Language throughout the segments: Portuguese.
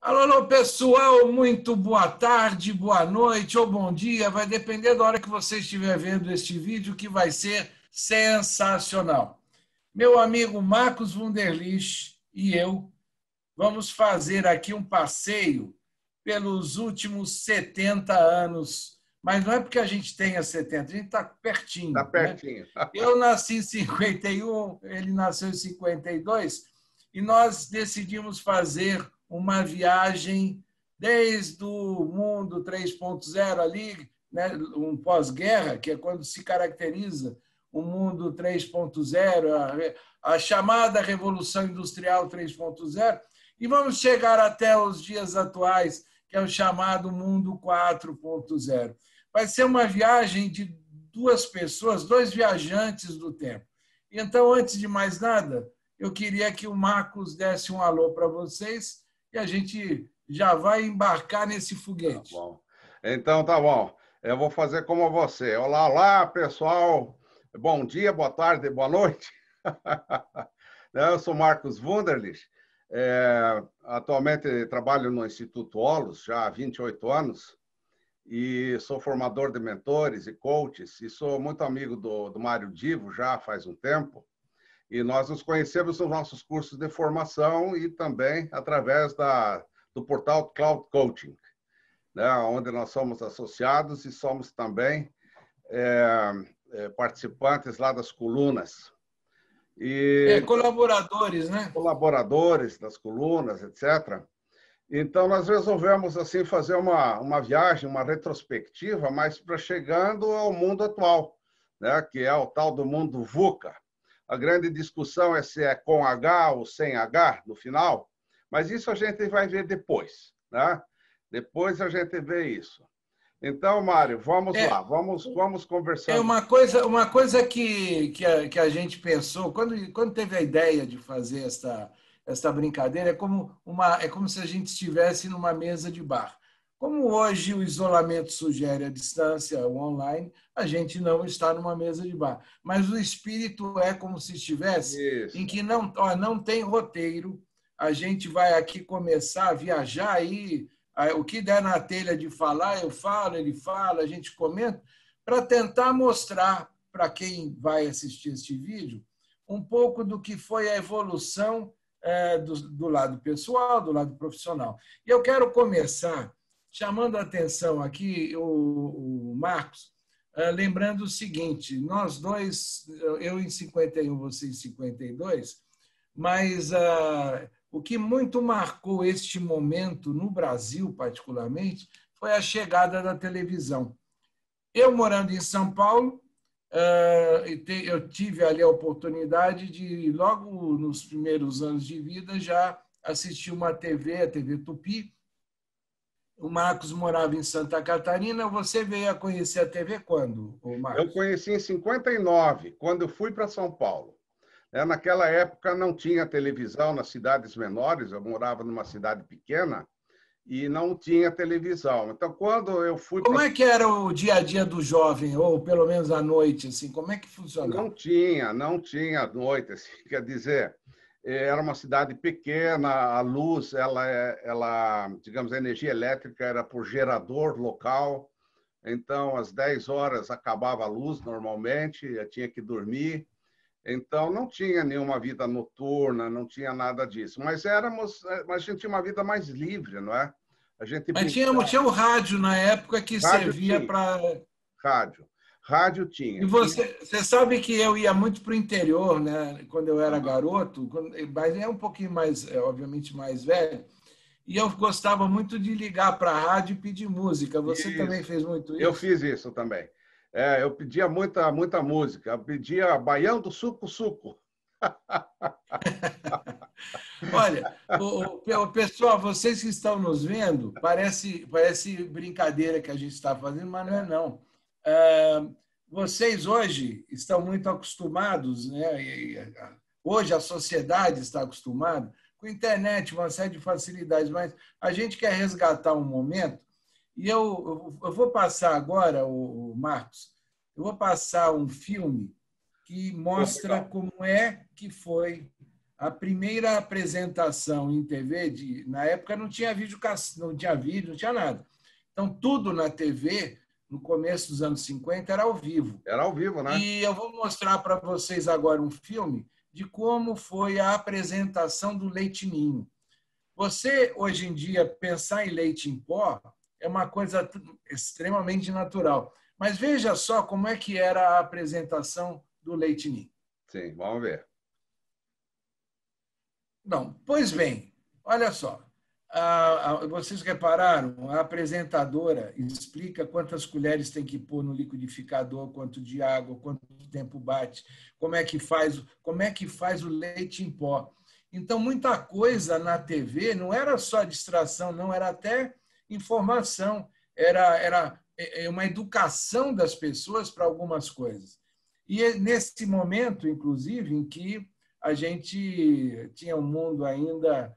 Alô, alô, pessoal, muito boa tarde, boa noite ou bom dia, vai depender da hora que você estiver vendo este vídeo, que vai ser sensacional. Meu amigo Marcos Wunderlich e eu vamos fazer aqui um passeio pelos últimos 70 anos, mas não é porque a gente tenha 70, a gente está Tá pertinho, né? pertinho. Eu nasci em 51, ele nasceu em 52, e nós decidimos fazer uma viagem desde o mundo 3.0 ali, né, um pós-guerra, que é quando se caracteriza o mundo 3.0, a chamada Revolução Industrial 3.0, e vamos chegar até os dias atuais, que é o chamado mundo 4.0. Vai ser uma viagem de duas pessoas, dois viajantes do tempo. Então, antes de mais nada, eu queria que o Marcos desse um alô para vocês e a gente já vai embarcar nesse Tá foguete. bom. Então, tá bom. Eu vou fazer como você. Olá, olá, pessoal. Bom dia, boa tarde, boa noite. Eu sou Marcos Wunderlich. Atualmente trabalho no Instituto Holos já há 28 anos e sou formador de mentores e coaches e sou muito amigo do Mário Divo já faz um tempo. E nós nos conhecemos nos nossos cursos de formação e também através do portal Cloud Coaching, né, onde nós somos associados e somos também participantes lá das colunas. E Colaboradores, né? colaboradores das colunas, etc. Então, nós resolvemos assim fazer uma viagem, uma retrospectiva, mas para chegando ao mundo atual, né, que é o tal do mundo VUCA. A grande discussão é se é com H ou sem H no final, mas isso a gente vai ver depois, né? Depois a gente vê isso. Então, Mário, vamos É, lá, vamos é conversando. uma coisa que a gente pensou, quando teve a ideia de fazer esta brincadeira, é como se a gente estivesse numa mesa de bar. Como hoje o isolamento sugere a distância, o online, a gente não está numa mesa de bar. Mas o espírito é como se estivesse em Isso. que não tem roteiro, a gente vai aqui começar a viajar aí, o que der na telha de falar, eu falo, ele fala, a gente comenta, para tentar mostrar para quem vai assistir este vídeo um pouco do que foi a evolução do lado pessoal, do lado profissional. E eu quero começar chamando a atenção aqui, o Marcos, lembrando o seguinte: nós dois, eu em 51, você em 52, mas o que muito marcou este momento, no Brasil particularmente, foi a chegada da televisão. Eu, morando em São Paulo, eu tive ali a oportunidade de, logo nos primeiros anos de vida, já assistir uma TV, a TV Tupi. O Marcos morava em Santa Catarina. Você veio a conhecer a TV quando, o Eu Marcos? conheci em 59, quando eu fui para São Paulo. Naquela época não tinha televisão nas cidades menores, eu morava numa cidade pequena e não tinha televisão. Então, quando eu fui Como para... é que era o dia a dia do jovem, ou pelo menos à noite, assim? Como é que funcionava? Não tinha noite, assim, quer dizer, era uma cidade pequena, a luz, digamos, a energia elétrica era por gerador local, então às 10 horas acabava a luz normalmente, eu tinha que dormir, então não tinha nenhuma vida noturna, não tinha nada disso, mas a gente tinha uma vida mais livre, não é? A gente Mas brincava, tinha o rádio na época que rádio servia tinha, para. rádio, rádio E tinha. você sabe que eu ia muito para o interior, né? Quando eu era garoto, mas é um pouquinho mais, obviamente, mais velho. E eu gostava muito de ligar para a rádio e pedir música. Você também Isso. fez muito Eu isso? fiz isso também. Eu pedia muita música. Eu pedia Baião do Suco Suco. Olha, pessoal, vocês que estão nos vendo, parece brincadeira que a gente está fazendo, mas não é não. Vocês hoje estão muito acostumados, né? Hoje a sociedade está acostumada com a internet, uma série de facilidades, mas a gente quer resgatar um momento, e eu vou passar agora, o Marcos, eu vou passar um filme que Pô, mostra legal. como é que foi a primeira apresentação em TV, na época não tinha vídeo, não tinha nada. Então, tudo na TV, no começo dos anos 50, era ao vivo. Era ao vivo, né? E eu vou mostrar para vocês agora um filme de como foi a apresentação do Leite Ninho. Você, hoje em dia, pensar em leite em pó é uma coisa extremamente natural. Mas veja só como é que era a apresentação do Leite Ninho. Sim, vamos ver. Bom, pois bem, olha só. Vocês repararam, a apresentadora explica quantas colheres tem que pôr no liquidificador, quanto de água, quanto tempo bate, como é que faz o leite em pó. Então, muita coisa na TV não era só distração, não, era até informação, era uma educação das pessoas para algumas coisas. E nesse momento, inclusive, em que a gente tinha um mundo ainda...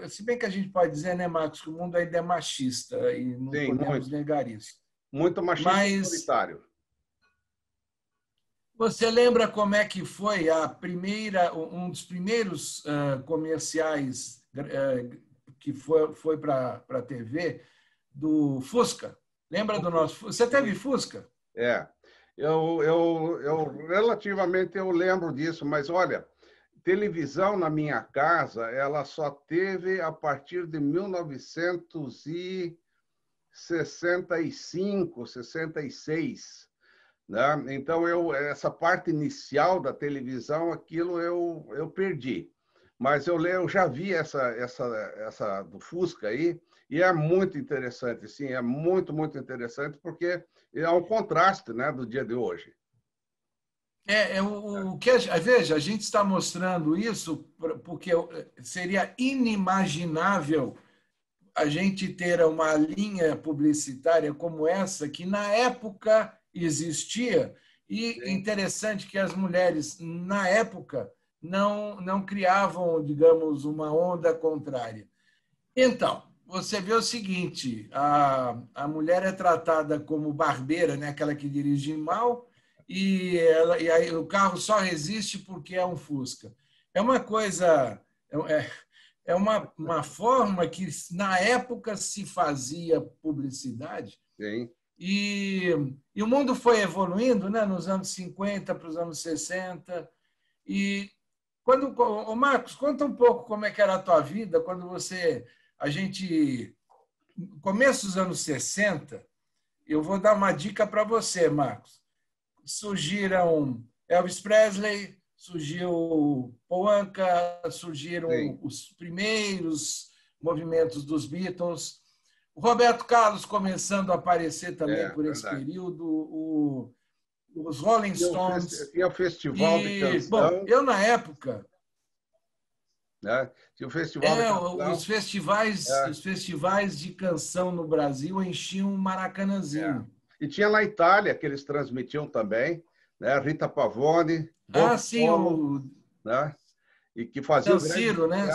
se bem que a gente pode dizer, né, Marcos, que o mundo ainda é machista e não podemos negar isso. Muito machista e autoritário. Você lembra como é que foi um dos primeiros comerciais que foi para a TV do Fusca? Lembra do nosso... Você teve Fusca? Relativamente eu lembro disso, mas olha, televisão na minha casa, ela só teve a partir de 1965, 66, né? Então, essa parte inicial da televisão, aquilo eu perdi. Mas eu já vi essa do Fusca aí, e é muito interessante, sim, é muito, muito interessante, porque é um contraste, né, do dia de hoje. Veja, a gente está mostrando isso porque seria inimaginável a gente ter uma linha publicitária como essa, que na época existia, e interessante que as mulheres, na época, não criavam, digamos, uma onda contrária. Então, você vê o seguinte, a mulher é tratada como barbeira, né? Aquela que dirige mal, e aí o carro só resiste porque é um Fusca. É uma coisa, é uma forma que na época se fazia publicidade. Sim. E o mundo foi evoluindo, né, nos anos 50 para os anos 60. E Marcos, conta um pouco como é que era a tua vida quando começo dos anos 60, eu vou dar uma dica para você, Marcos. Surgiram Elvis Presley, surgiu Paul Anka, surgiram os primeiros movimentos dos Beatles, o Roberto Carlos começando a aparecer também por esse período, os Rolling Stones. Tinha o Festival de Canção. Bom, eu, na época... Né? Tinha o Festival de Canção. Os festivais de canção no Brasil enchiam um Maracanãzinho. E tinha na Itália, que eles transmitiam também, né? Rita Pavone, sim, né? E que fazia San Siro, né?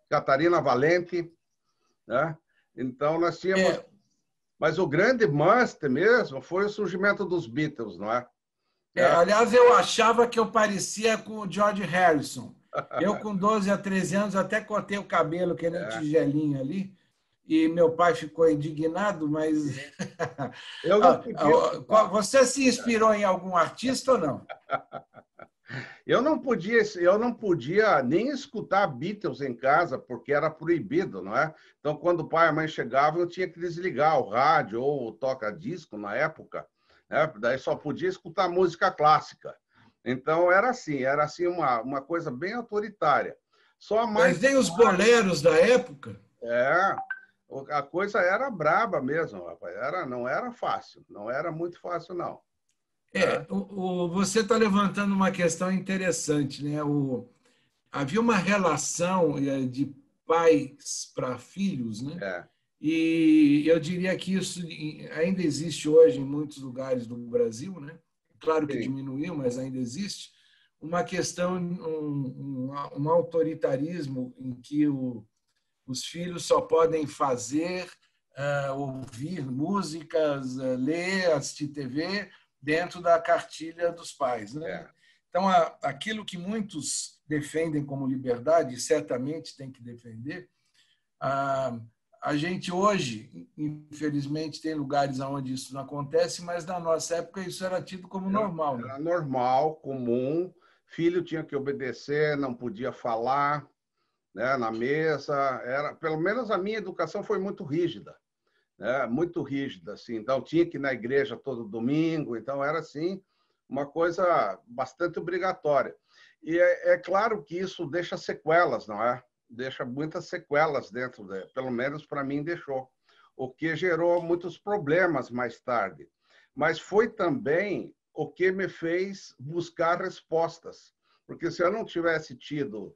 Catarina Valente, né? Então nós tínhamos, mas o grande must mesmo foi o surgimento dos Beatles, não é? Aliás, eu achava que eu parecia com o George Harrison. Eu, com 12 a 13 anos, até cortei o cabelo, que nem tigelinho ali, e meu pai ficou indignado, mas... Você se inspirou em algum artista ou não? Eu não podia nem escutar Beatles em casa, porque era proibido, não é? Então, quando o pai e a mãe chegavam, eu tinha que desligar o rádio ou o toca-disco na época, né? Daí só podia escutar música clássica. Então, era assim uma coisa bem autoritária. Mas nem os boleros da época? A coisa era braba mesmo, rapaz. Não era fácil, não era muito fácil, não. Você está levantando uma questão interessante, né? Havia uma relação de pais para filhos, né? E eu diria que isso ainda existe hoje em muitos lugares do Brasil, né? Claro que diminuiu, mas ainda existe uma questão, um autoritarismo em que os filhos só podem fazer, ouvir músicas, ler, assistir TV dentro da cartilha dos pais, né? Então, aquilo que muitos defendem como liberdade, e certamente tem que defender, a gente hoje, infelizmente, tem lugares onde isso não acontece, mas na nossa época isso era tido como normal. Era normal, comum. Filho tinha que obedecer, não podia falar, né, na mesa. Pelo menos a minha educação foi muito rígida, né, muito rígida, assim. Então tinha que ir na igreja todo domingo. Então era assim uma coisa bastante obrigatória. E é claro que isso deixa sequelas, não é? Deixa muitas sequelas dentro dele. Pelo menos para mim deixou, o que gerou muitos problemas mais tarde. Mas foi também o que me fez buscar respostas, porque se eu não tivesse tido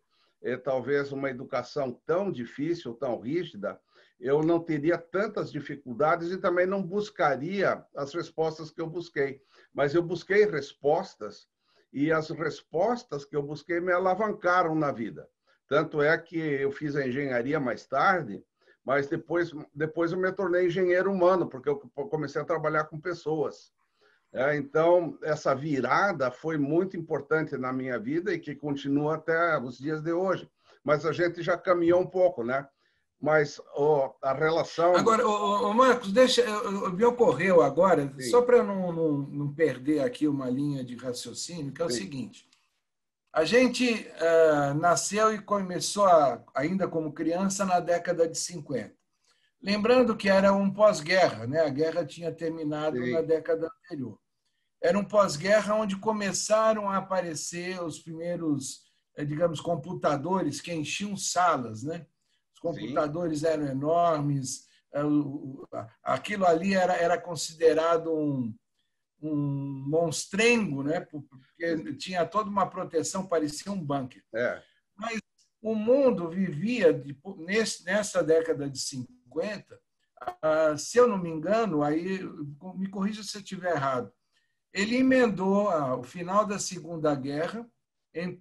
talvez uma educação tão difícil, tão rígida, eu não teria tantas dificuldades e também não buscaria as respostas que eu busquei. Mas eu busquei respostas e as respostas que eu busquei me alavancaram na vida. Tanto é que eu fiz a engenharia mais tarde, mas depois eu me tornei engenheiro humano, porque eu comecei a trabalhar com pessoas. Então, essa virada foi muito importante na minha vida e que continua até os dias de hoje. Mas a gente já caminhou um pouco, né? Mas a relação... Agora, Marcos, me ocorreu agora, Sim. Só para não perder aqui uma linha de raciocínio, que é o Sim. seguinte. A gente nasceu e começou, ainda como criança, na década de 50. Lembrando que era um pós-guerra, né? A guerra tinha terminado Sim. na década anterior. Era um pós-guerra onde começaram a aparecer os primeiros, digamos, computadores que enchiam salas, né? Os computadores Sim. eram enormes, aquilo ali era considerado um monstrengo, né? Porque tinha toda uma proteção, parecia um bunker. Mas o mundo vivia, nessa década de 50, se eu não me engano, aí me corrija se eu estiver errado, ele emendou o final da Segunda Guerra,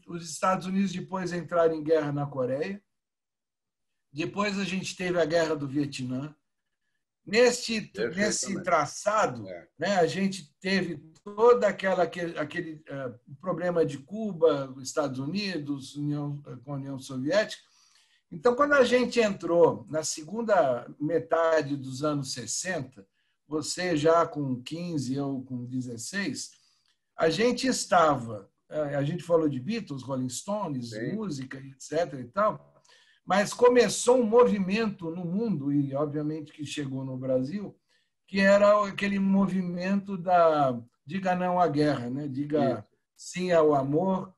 os Estados Unidos depois entraram em guerra na Coreia, depois a gente teve a Guerra do Vietnã. Nesse traçado, né, a gente teve todo aquele problema de Cuba, Estados Unidos, com a União Soviética. Então, quando a gente entrou na segunda metade dos anos 60, você já com 15, eu com 16, a gente falou de Beatles, Rolling Stones, Sim. música, etc. e tal, mas começou um movimento no mundo, e obviamente que chegou no Brasil, que era aquele movimento da diga não à guerra, né? Diga sim ao amor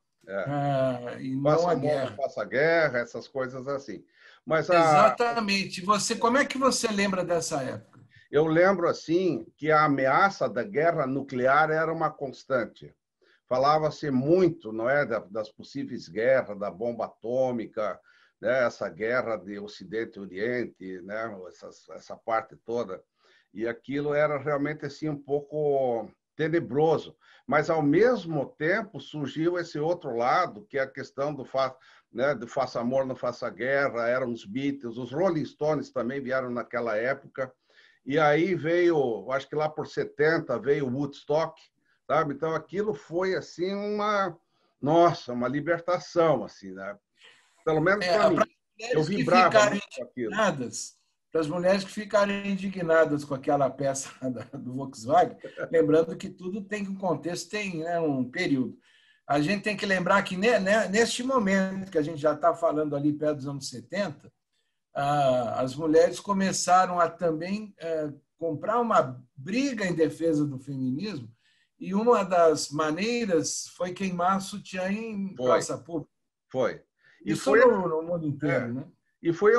e não à guerra. Não faça guerra, essas coisas assim. Mas Exatamente. Como é que você lembra dessa época? Eu lembro assim que a ameaça da guerra nuclear era uma constante. Falava-se muito, não é, das possíveis guerras, da bomba atômica, né, essa guerra de Ocidente e Oriente, né, essa parte toda. E aquilo era realmente assim um pouco tenebroso, mas ao mesmo tempo surgiu esse outro lado, que é a questão do faça amor, não faça guerra, eram os Beatles, os Rolling Stones também vieram naquela época. E aí veio, acho que lá por 70, veio o Woodstock, sabe? Então aquilo foi assim uma libertação assim, né? Pelo menos para mim. Eu vibrava muito com aquilo. Para as mulheres que ficarem indignadas com aquela peça do Volkswagen, lembrando que tudo tem um contexto, tem, né, um período. A gente tem que lembrar que neste momento que a gente já está falando ali perto dos anos 70, as mulheres começaram a também comprar uma briga em defesa do feminismo, e uma das maneiras foi queimar sutiã em praça pública. Foi. Isso no mundo inteiro, né? E foi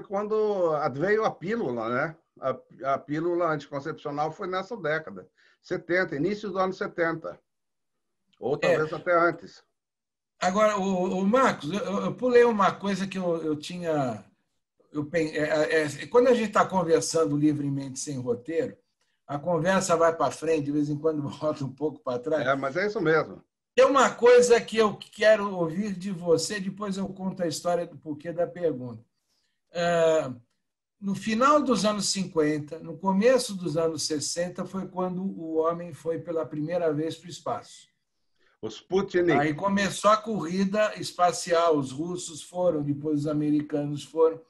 quando veio a pílula, né? A pílula anticoncepcional foi nessa década, 70, início dos anos 70. Ou talvez até antes. Agora, o Marcos, eu pulei uma coisa que eu tinha... quando a gente está conversando livremente, sem roteiro, a conversa vai para frente, de vez em quando volta um pouco para trás. Mas é isso mesmo. Tem uma coisa que eu quero ouvir de você, depois eu conto a história do porquê da pergunta. No final dos anos 50, no começo dos anos 60, foi quando o homem foi pela primeira vez para o espaço. O Sputnik. Aí começou a corrida espacial, os russos foram, depois os americanos foram.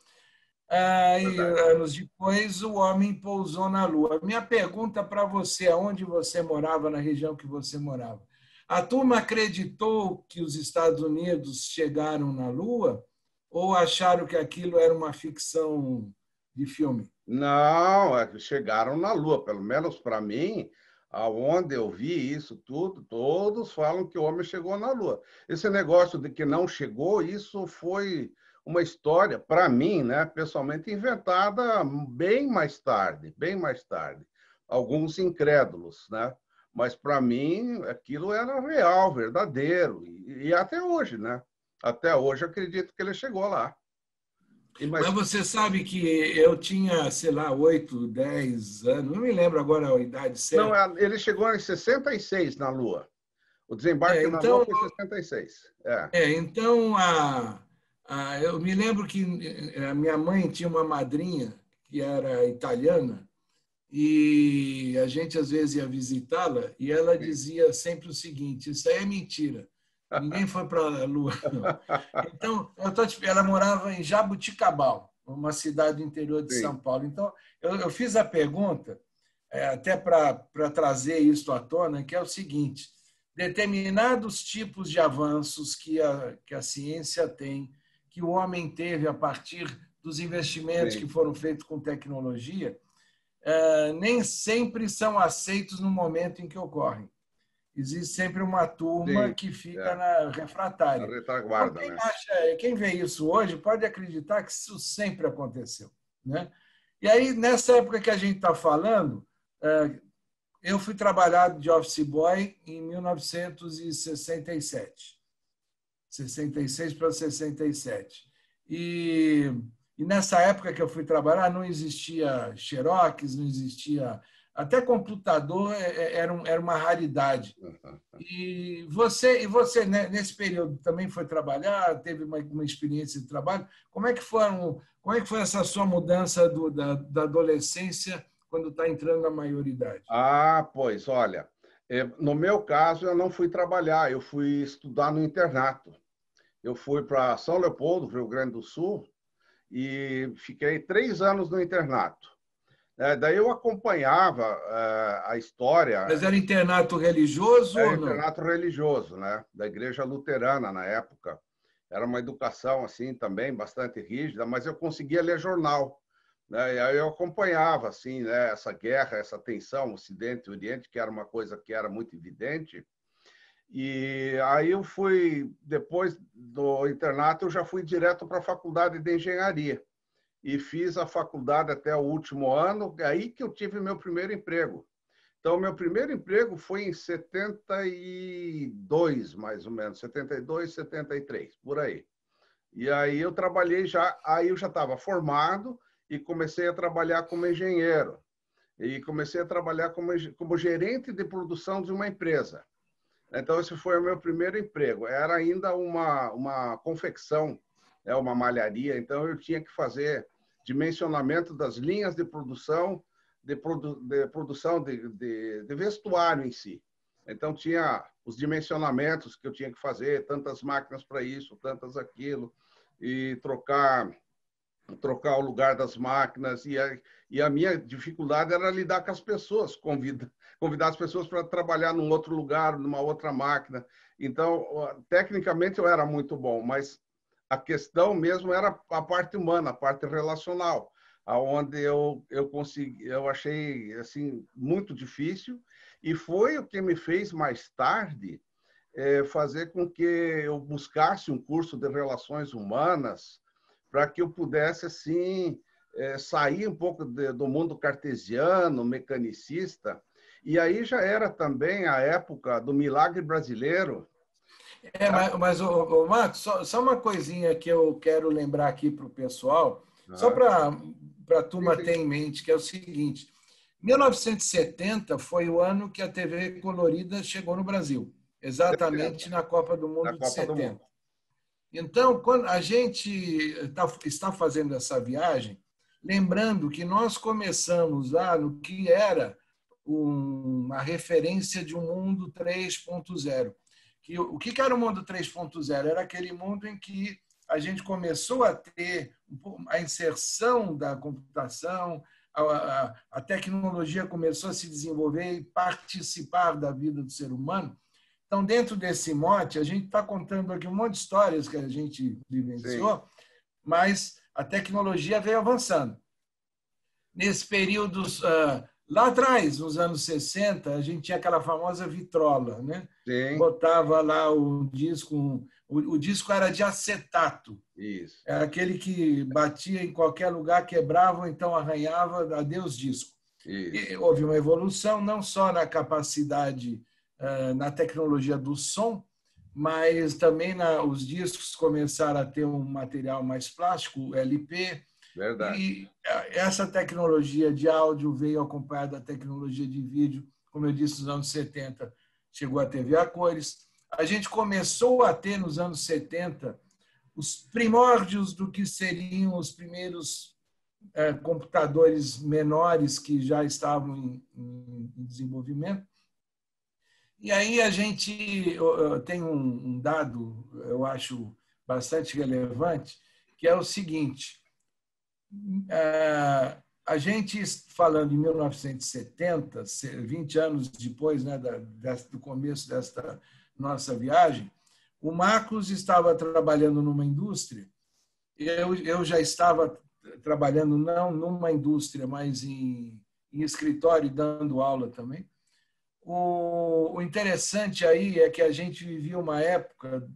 Aí, Verdade. anos depois, o homem pousou na Lua. Minha pergunta para você, aonde você morava, na região que você morava? A turma acreditou que os Estados Unidos chegaram na Lua ou acharam que aquilo era uma ficção de filme? Não, chegaram na Lua, pelo menos para mim, aonde eu vi isso tudo, todos falam que o homem chegou na Lua. Esse negócio de que não chegou, isso foi uma história, para mim, né, pessoalmente, inventada bem mais tarde, bem mais tarde. Alguns incrédulos, né? Mas para mim aquilo era real, verdadeiro, e até hoje, né? Até hoje eu acredito que ele chegou lá. Mas Mas você sabe que eu tinha, sei lá, 8, 10 anos, não me lembro agora a idade não, certa. ele chegou em 66 na Lua. O desembarque na Lua Então, foi em 66. É, então eu me lembro que a minha mãe tinha uma madrinha que era italiana e a gente às vezes ia visitá-la e ela sim. dizia sempre o seguinte: isso aí é mentira. Ninguém foi para a Lua, não. Então, ela morava em Jabuticabal, uma cidade do interior de Sim, São Paulo. Então, eu fiz a pergunta, até para trazer isso à tona, que é o seguinte: determinados tipos de avanços que a ciência tem, que o homem teve a partir dos investimentos que sim, foram feitos com tecnologia, nem sempre são aceitos no momento em que ocorrem. Existe sempre uma turma sim. que fica É, na a refratária. Então, retaguarda, né? quem vê isso hoje pode acreditar que isso sempre aconteceu, né? E aí, nessa época que a gente está falando, eu fui trabalhar de office boy em 1967, 66 para 67. E nessa época que eu fui trabalhar, não existia Xerox, não existia. Até computador era uma raridade. E você né, nesse período também foi trabalhar, teve uma experiência de trabalho. Como é que foi essa sua mudança da adolescência quando está entrando na maioridade? Ah, pois, olha, no meu caso, eu não fui trabalhar, eu fui estudar no internato. Eu fui para São Leopoldo, Rio Grande do Sul, e fiquei 3 anos no internato. Daí eu acompanhava a história. Mas era internato religioso Era ou não? internato religioso, né? Da Igreja Luterana na época. Era uma educação assim também bastante rígida, mas eu conseguia ler jornal, né? E aí eu acompanhava assim, né, essa guerra, essa tensão Ocidente e Oriente, que era uma coisa que era muito evidente. E aí eu fui, depois do internato, eu já fui direto para a faculdade de engenharia e fiz a faculdade até o último ano, aí que eu tive meu primeiro emprego. Então, meu primeiro emprego foi em 72, mais ou menos, 72, 73, por aí. E aí eu trabalhei já, aí eu já estava formado e comecei a trabalhar como engenheiro. E comecei a trabalhar como gerente de produção de uma empresa. Então, esse foi o meu primeiro emprego. Era ainda uma confecção, uma malharia, então eu tinha que fazer dimensionamento das linhas de produção, de produção de vestuário em si. Então, tinha os dimensionamentos que eu tinha que fazer, tantas máquinas para isso, tantas aquilo, e trocar o lugar das máquinas. E a minha dificuldade era lidar com as pessoas, convidar as pessoas para trabalhar num outro lugar, numa outra máquina. Então, tecnicamente eu era muito bom, mas a questão mesmo era a parte humana, a parte relacional, aonde eu achei assim muito difícil, e foi o que me fez mais tarde fazer com que eu buscasse um curso de relações humanas para que eu pudesse assim sair um pouco do mundo cartesiano, mecanicista. E aí já era também a época do milagre brasileiro. Tá? Mas Marcos, só uma coisinha que eu quero lembrar aqui para o pessoal, só Uhum. para a Sim, turma sim. ter em mente, que é o seguinte: 1970 foi o ano que a TV colorida chegou no Brasil, 70, exatamente na Copa do na Mundo de Copa do Mundo. 70. Então, quando a gente está fazendo essa viagem, lembrando que nós começamos lá no que era uma referência de um mundo 3.0, o que era o mundo 3.0? Era aquele mundo em que a gente começou a ter a inserção da computação, a tecnologia começou a se desenvolver e participar da vida do ser humano. Então, dentro desse mote, a gente está contando aqui um monte de histórias que a gente vivenciou, sim, mas a tecnologia veio avançando. Nesse período, lá atrás, nos anos 60, a gente tinha aquela famosa vitrola, né? Sim. Botava lá o disco era de acetato. Isso. Era aquele que batia em qualquer lugar, quebrava ou então arranhava, adeus disco. E houve uma evolução não só na capacidade, na tecnologia do som, mas também os discos começaram a ter um material mais plástico, LP. Verdade. E essa tecnologia de áudio veio acompanhada da tecnologia de vídeo, como eu disse, nos anos 70 chegou a TV a cores. A gente começou a ter, nos anos 70, os primórdios do que seriam os primeiros computadores menores que já estavam em desenvolvimento. E aí a gente tem um dado, eu acho, bastante relevante, que é o seguinte: a gente, falando em 1970, 20 anos depois, né, do começo desta nossa viagem, o Marcos estava trabalhando numa indústria, eu já estava trabalhando não numa indústria, mas em escritório, dando aula também. O interessante aí é que a gente vivia uma época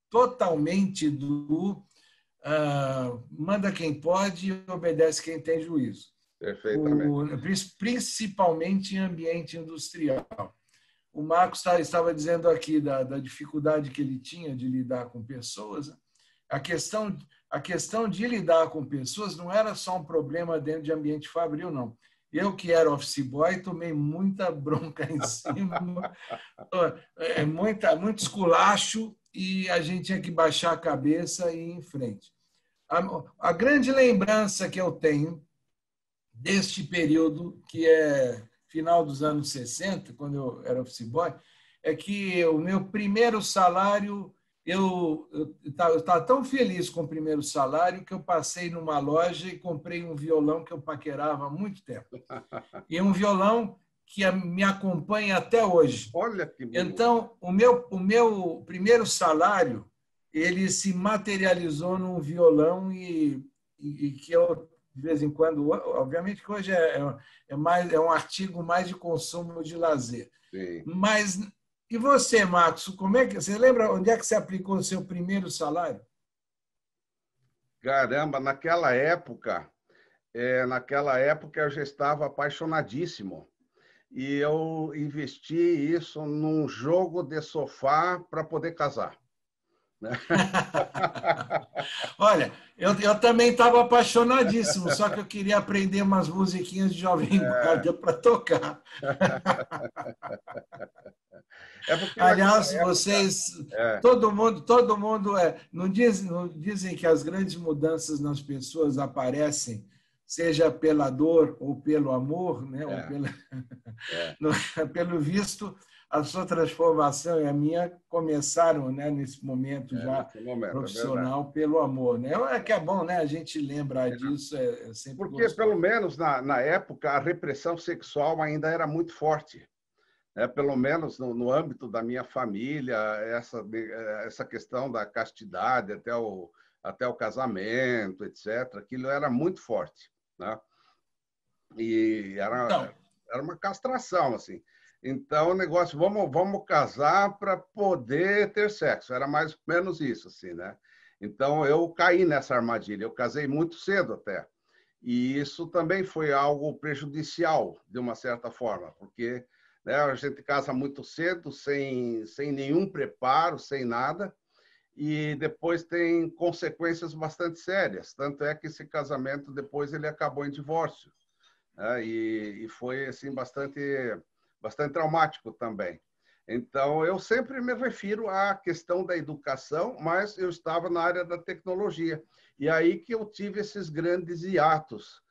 totalmente do manda quem pode e obedece quem tem juízo. Perfeitamente. Principalmente em ambiente industrial. O Marcos estava dizendo aqui da dificuldade que ele tinha de lidar com pessoas. A questão de lidar com pessoas não era só um problema dentro de ambiente fabril, não. Eu, que era office boy, tomei muita bronca em cima, muito esculacho, e a gente tinha que baixar a cabeça e ir em frente. A grande lembrança que eu tenho deste período, que é final dos anos 60, quando eu era office boy, é que o meu primeiro salário, eu estava tão feliz com o primeiro salário que eu passei numa loja e comprei um violão que eu paquerava há muito tempo. E um violão que me acompanha até hoje. Olha que bonito. Então, o meu primeiro salário, ele se materializou num violão e que eu, de vez em quando, obviamente que hoje é um artigo mais de consumo de lazer. Sim. Mas, e você, Marcos, como é que você lembra onde é que você aplicou o seu primeiro salário? Caramba, naquela época eu já estava apaixonadíssimo. E eu investi isso num jogo de sofá para poder casar. Olha, eu também estava apaixonadíssimo, só que eu queria aprender umas musiquinhas de Jovem Guarda para tocar. Aliás, vocês, todo mundo não dizem que as grandes mudanças nas pessoas aparecem, seja pela dor ou pelo amor, né? Pelo visto, a sua transformação e a minha começaram, né, nesse momento profissional pelo amor, né? É que é bom, né? A gente lembrar disso, é sempre porque gostoso. pelo menos na época a repressão sexual ainda era muito forte. Pelo menos no âmbito da minha família, essa questão da castidade até o casamento, etc., aquilo era muito forte, né? E era uma castração, assim. Então, o negócio, vamos casar para poder ter sexo. Era mais ou menos isso, assim, né? Então, eu caí nessa armadilha. Eu casei muito cedo até. E isso também foi algo prejudicial, de uma certa forma, porque a gente casa muito cedo, sem nenhum preparo, sem nada, e depois tem consequências bastante sérias. Tanto é que esse casamento, depois, ele acabou em divórcio. E foi assim, bastante traumático também. Então, eu sempre me refiro à questão da educação, mas eu estava na área da tecnologia. E aí que eu tive esses grandes hiatos,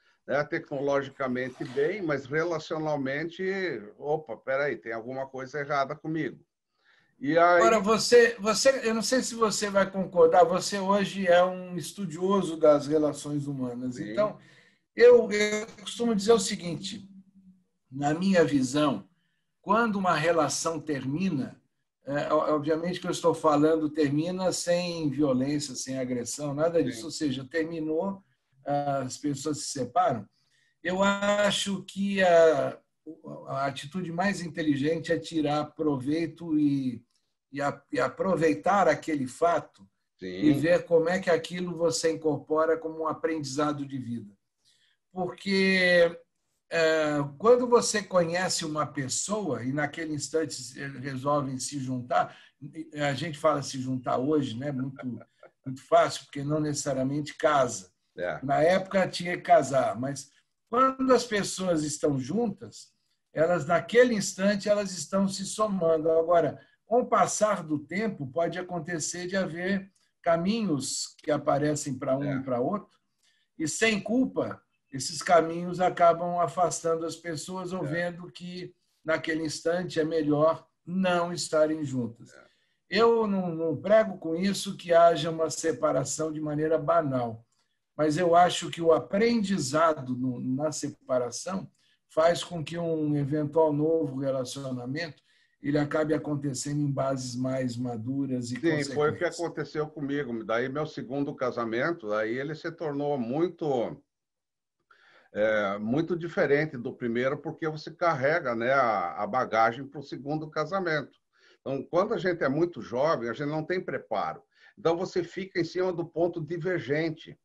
tecnologicamente bem, mas relacionalmente, opa, peraí, tem alguma coisa errada comigo. E Agora, aí, eu não sei se você vai concordar, você hoje é um estudioso das relações humanas. sim, Então, eu costumo dizer o seguinte, na minha visão, quando uma relação termina, obviamente que eu estou falando termina sem violência, sem agressão, nada disso, sim, ou seja, terminou, as pessoas se separam. Eu acho que a atitude mais inteligente é tirar proveito e aproveitar aquele fato e sim, ver como é que aquilo você incorpora como um aprendizado de vida. Porque quando você conhece uma pessoa e naquele instante resolvem se juntar, a gente fala se juntar hoje, né? Muito fácil, porque não necessariamente casa. é, Na época tinha que casar, mas quando as pessoas estão juntas, elas naquele instante elas estão se somando. Agora, com o passar do tempo, pode acontecer de haver caminhos que aparecem para um e é, para outro, e sem culpa, esses caminhos acabam afastando as pessoas ou é, vendo que naquele instante é melhor não estarem juntas. Eu não prego com isso que haja uma separação de maneira banal, mas eu acho que o aprendizado na separação faz com que um eventual novo relacionamento ele acabe acontecendo em bases mais maduras e sim, foi o que consequentes. aconteceu comigo. Daí, meu segundo casamento, aí ele se tornou muito diferente do primeiro, porque você carrega, né, a bagagem para o segundo casamento. Então, quando a gente é muito jovem, a gente não tem preparo. Então, você fica em cima do ponto divergente,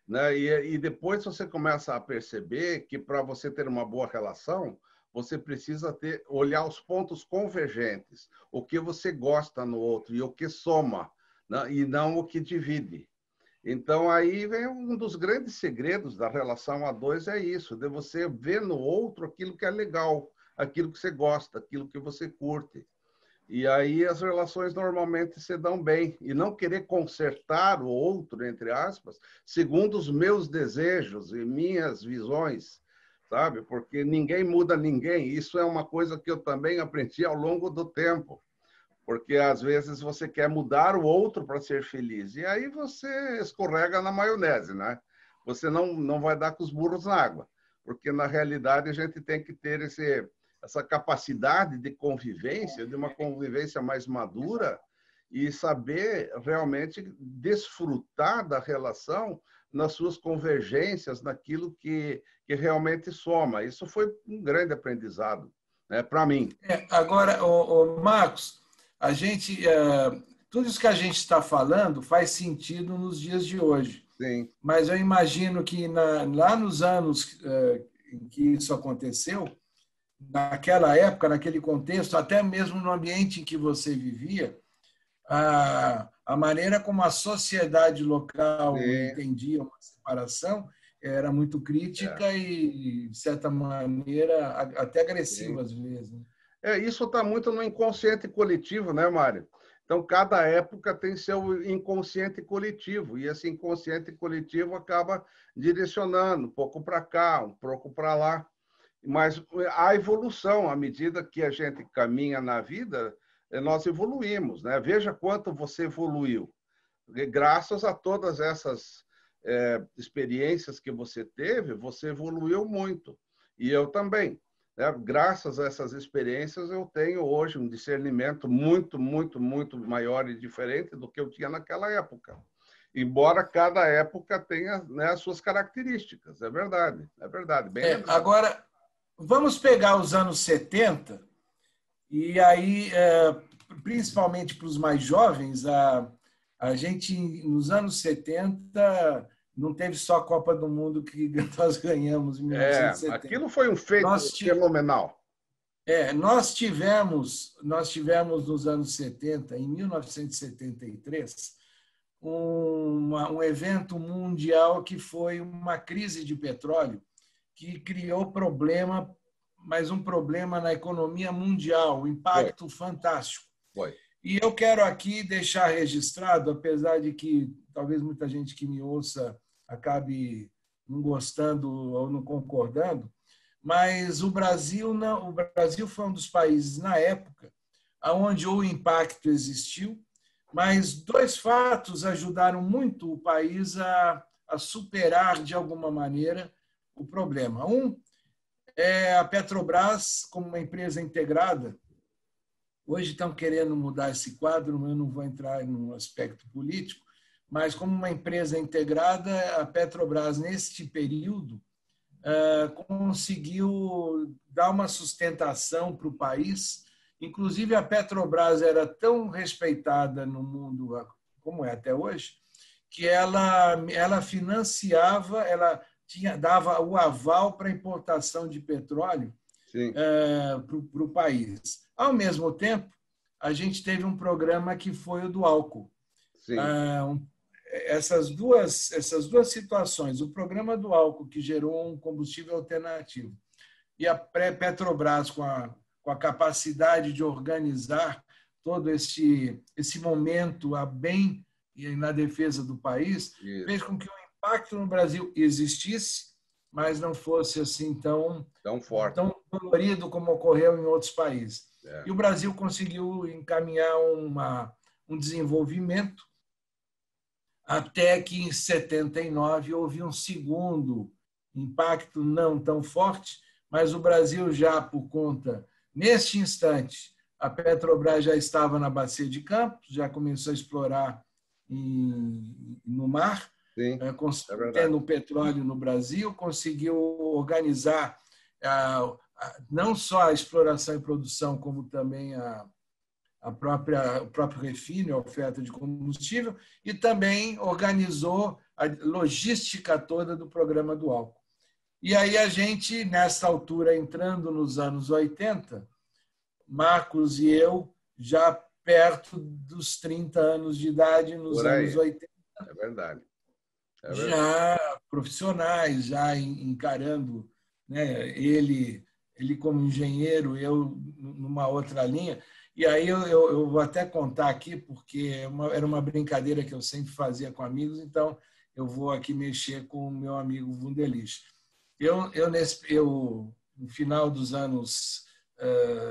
né? E depois você começa a perceber que para você ter uma boa relação, você precisa olhar os pontos convergentes, o que você gosta no outro e o que soma, né? E não o que divide. Então, aí vem um dos grandes segredos da relação a dois, é isso, de você ver no outro aquilo que é legal, aquilo que você gosta, aquilo que você curte. E aí as relações normalmente se dão bem. E não querer consertar o outro, entre aspas, segundo os meus desejos e minhas visões, sabe? Porque ninguém muda ninguém. Isso é uma coisa que eu também aprendi ao longo do tempo. Porque às vezes você quer mudar o outro para ser feliz. E aí você escorrega na maionese, né? Você não vai dar com os burros na água. Porque na realidade a gente tem que ter essa capacidade de convivência, de uma convivência mais madura e saber realmente desfrutar da relação nas suas convergências, naquilo que realmente soma. Isso foi um grande aprendizado, né, para mim. Agora, Marcos, a gente, tudo isso que a gente está falando faz sentido nos dias de hoje. Sim, Mas eu imagino que lá nos anos em que isso aconteceu, naquela época, naquele contexto, até mesmo no ambiente em que você vivia, a maneira como a sociedade local sim. entendia uma separação era muito É, crítica e, de certa maneira, até sim. agressiva às vezes, né? Isso está muito no inconsciente coletivo, né, Mário? Então, cada época tem seu inconsciente coletivo, e esse inconsciente coletivo acaba direcionando um pouco para cá, um pouco para lá. Mas a evolução, à medida que a gente caminha na vida, nós evoluímos, né? Veja quanto você evoluiu. Graças a todas essas experiências que você teve, você evoluiu muito. E eu também, né? Graças a essas experiências, eu tenho hoje um discernimento muito, muito, muito maior e diferente do que eu tinha naquela época. Embora cada época tenha, né, as suas características, é verdade, bem lembrado. Agora, vamos pegar os anos 70 e aí, principalmente para os mais jovens, a gente, nos anos 70 não teve só a Copa do Mundo que nós ganhamos em Aquilo 1970. foi um feito Nós, fenomenal. nós tivemos nos anos 70, em 1973, um evento mundial que foi uma crise de petróleo que criou problema, mas um problema na economia mundial, um Foi, impacto fantástico. foi. E eu quero aqui deixar registrado, apesar de que talvez muita gente que me ouça acabe não gostando ou não concordando, mas o Brasil não, o Brasil foi um dos países na época onde o impacto existiu, mas dois fatos ajudaram muito o país a superar, de alguma maneira, o problema. Um é a Petrobras, como uma empresa integrada. Hoje estão querendo mudar esse quadro, eu não vou entrar no aspecto político, mas como uma empresa integrada, a Petrobras, neste período, conseguiu dar uma sustentação para o país. Inclusive, a Petrobras era tão respeitada no mundo, como é até hoje, que ela financiava, dava o aval para a importação de petróleo para o país. Ao mesmo tempo, a gente teve um programa que foi o do álcool. Sim. Essas duas situações, o programa do álcool, que gerou um combustível alternativo, e a Petrobras, com a capacidade de organizar todo esse momento a bem e na defesa do país, fez com que o impacto no Brasil existisse, mas não fosse assim tão forte, tão dolorido como ocorreu em outros países. E o Brasil conseguiu encaminhar um desenvolvimento até que, em 79, houve um segundo impacto não tão forte, mas o Brasil já, por conta, neste instante, a Petrobras já estava na Bacia de Campos, já começou a explorar no mar, tendo petróleo no Brasil, conseguiu organizar não só a exploração e produção, como também o próprio refino, a oferta de combustível, e também organizou a logística toda do programa do álcool. E aí a gente, nessa altura, entrando nos anos 80, Marcos e eu, já perto dos 30 anos de idade, nos anos 80. É verdade. Já profissionais, já encarando, né, ele como engenheiro, eu numa outra linha. E aí eu vou até contar aqui, porque era uma brincadeira que eu sempre fazia com amigos, então eu vou aqui mexer com o meu amigo Wunderlich. No final dos anos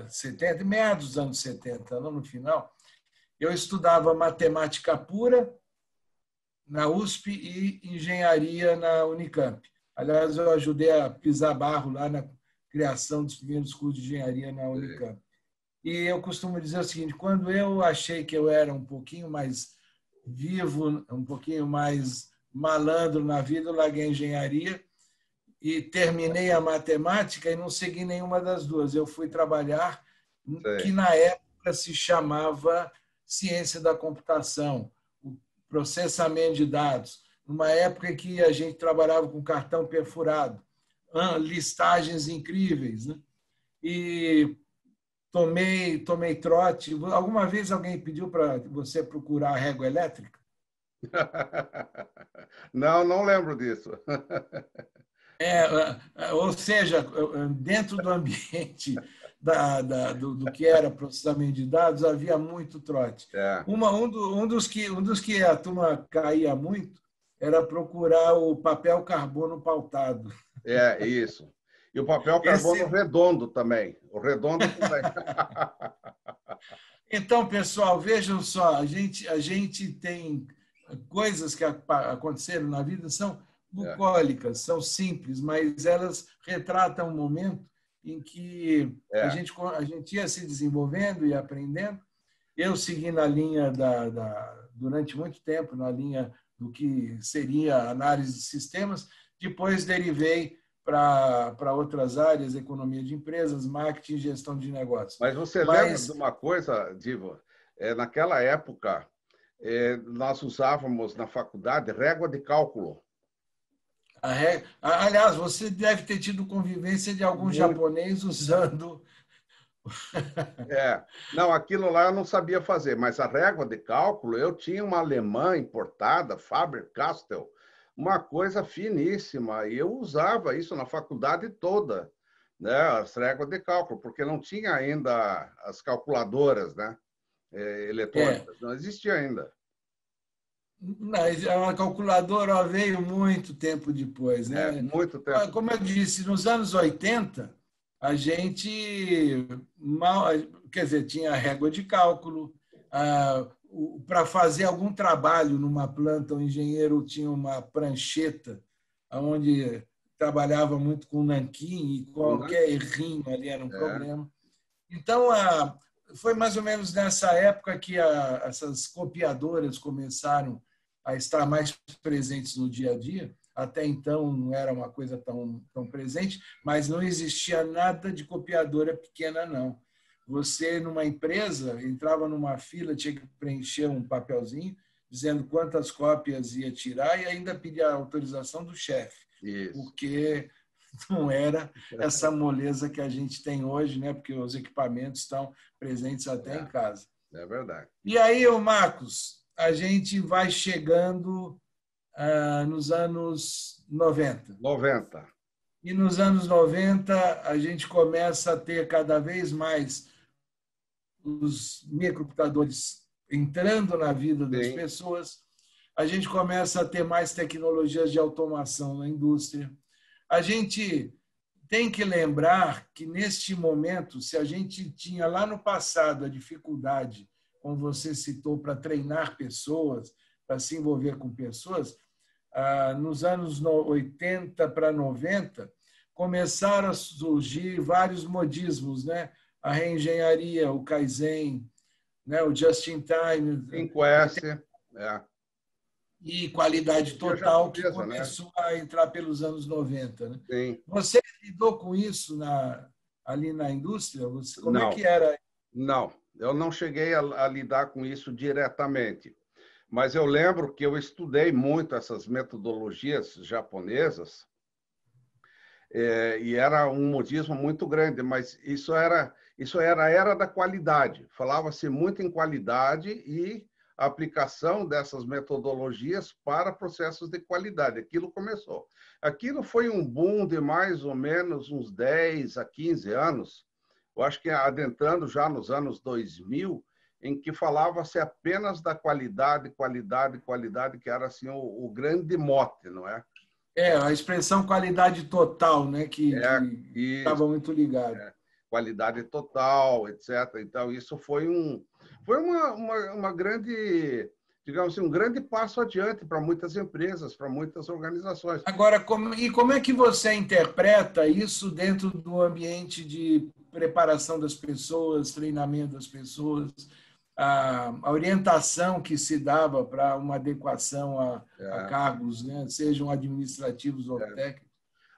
70, meados dos anos 70, não no final, eu estudava matemática pura na USP e engenharia na Unicamp. Aliás, eu ajudei a pisar barro lá na criação dos primeiros cursos de engenharia na Unicamp. E eu costumo dizer o seguinte: quando eu achei que eu era um pouquinho mais vivo, um pouquinho mais malandro na vida, eu larguei a engenharia e terminei a matemática e não segui nenhuma das duas. Eu fui trabalhar que na época se chamava ciência da computação, o processamento de dados, numa época em que a gente trabalhava com cartão perfurado, listagens incríveis, né? E tomei trote. Alguma vez alguém pediu para você procurar a régua elétrica? Não lembro disso. Ou seja, dentro do ambiente do que era processamento de dados, havia muito trote. Um dos que a turma caía muito era procurar o papel carbono pautado. Isso. E o papel carbono redondo também. O redondo também. Então, pessoal, vejam só, a gente tem coisas que aconteceram na vida, são bucólicas, são simples, mas elas retratam um momento em que a gente ia se desenvolvendo e aprendendo. Eu segui na linha durante muito tempo, na linha do que seria análise de sistemas, depois derivei para outras áreas, economia de empresas, marketing e gestão de negócios. Mas você lembra de uma coisa, Divo? Naquela época, nós usávamos na faculdade régua de cálculo. Aliás, você deve ter tido convivência de algum japonês usando... Não, aquilo lá eu não sabia fazer, mas a régua de cálculo, eu tinha uma alemã importada, Faber-Castell, uma coisa finíssima, e eu usava isso na faculdade toda, né, as réguas de cálculo, porque não tinha ainda as calculadoras, né, eletrônicas, não existia ainda. Mas a calculadora veio muito tempo depois, né? Muito tempo. Como eu disse, nos anos 80, a gente mal, quer dizer, tinha régua de cálculo. Para fazer algum trabalho numa planta, o engenheiro tinha uma prancheta, onde trabalhava muito com nanquim, e qualquer errinho ali era um problema. Então, foi mais ou menos nessa época que essas copiadoras começaram a estar mais presentes no dia a dia. Até então não era uma coisa tão presente, mas não existia nada de copiadora pequena, não. Você, numa empresa, entrava numa fila, tinha que preencher um papelzinho dizendo quantas cópias ia tirar e ainda pedir a autorização do chefe, porque não era essa moleza que a gente tem hoje, né? Porque os equipamentos estão presentes até em casa. É verdade. E aí, Marcos, a gente vai chegando nos anos 90. 90. E nos anos 90, a gente começa a ter cada vez mais os microcomputadores entrando na vida das pessoas. A gente começa a ter mais tecnologias de automação na indústria. A gente tem que lembrar que, neste momento, se a gente tinha lá no passado a dificuldade, como você citou, para treinar pessoas, para se envolver com pessoas, nos anos 80 para 90, começaram a surgir vários modismos, né? A reengenharia, o Kaizen, né? O Just-in-Time. 5S. E qualidade total, que começou a entrar pelos anos 90. Né? Sim. Você lidou com isso ali na indústria? Como não, é que era? Não, eu não cheguei a lidar com isso diretamente. Mas eu lembro que eu estudei muito essas metodologias japonesas e era um modismo muito grande, mas isso era a era da qualidade. Falava-se muito em qualidade e a aplicação dessas metodologias para processos de qualidade. Aquilo começou. Aquilo foi um boom de mais ou menos uns 10 a 15 anos, eu acho que adentrando já nos anos 2000, em que falava-se apenas da qualidade, que era assim o grande mote, não é? A expressão qualidade total, né, que estava muito ligado. Qualidade total, etc. Então, isso foi uma grande, digamos assim, um grande passo adiante para muitas empresas, para muitas organizações. Agora, como é que você interpreta isso dentro do ambiente de preparação das pessoas, treinamento das pessoas, a orientação que se dava para uma adequação a cargos, né? Sejam administrativos ou técnicos?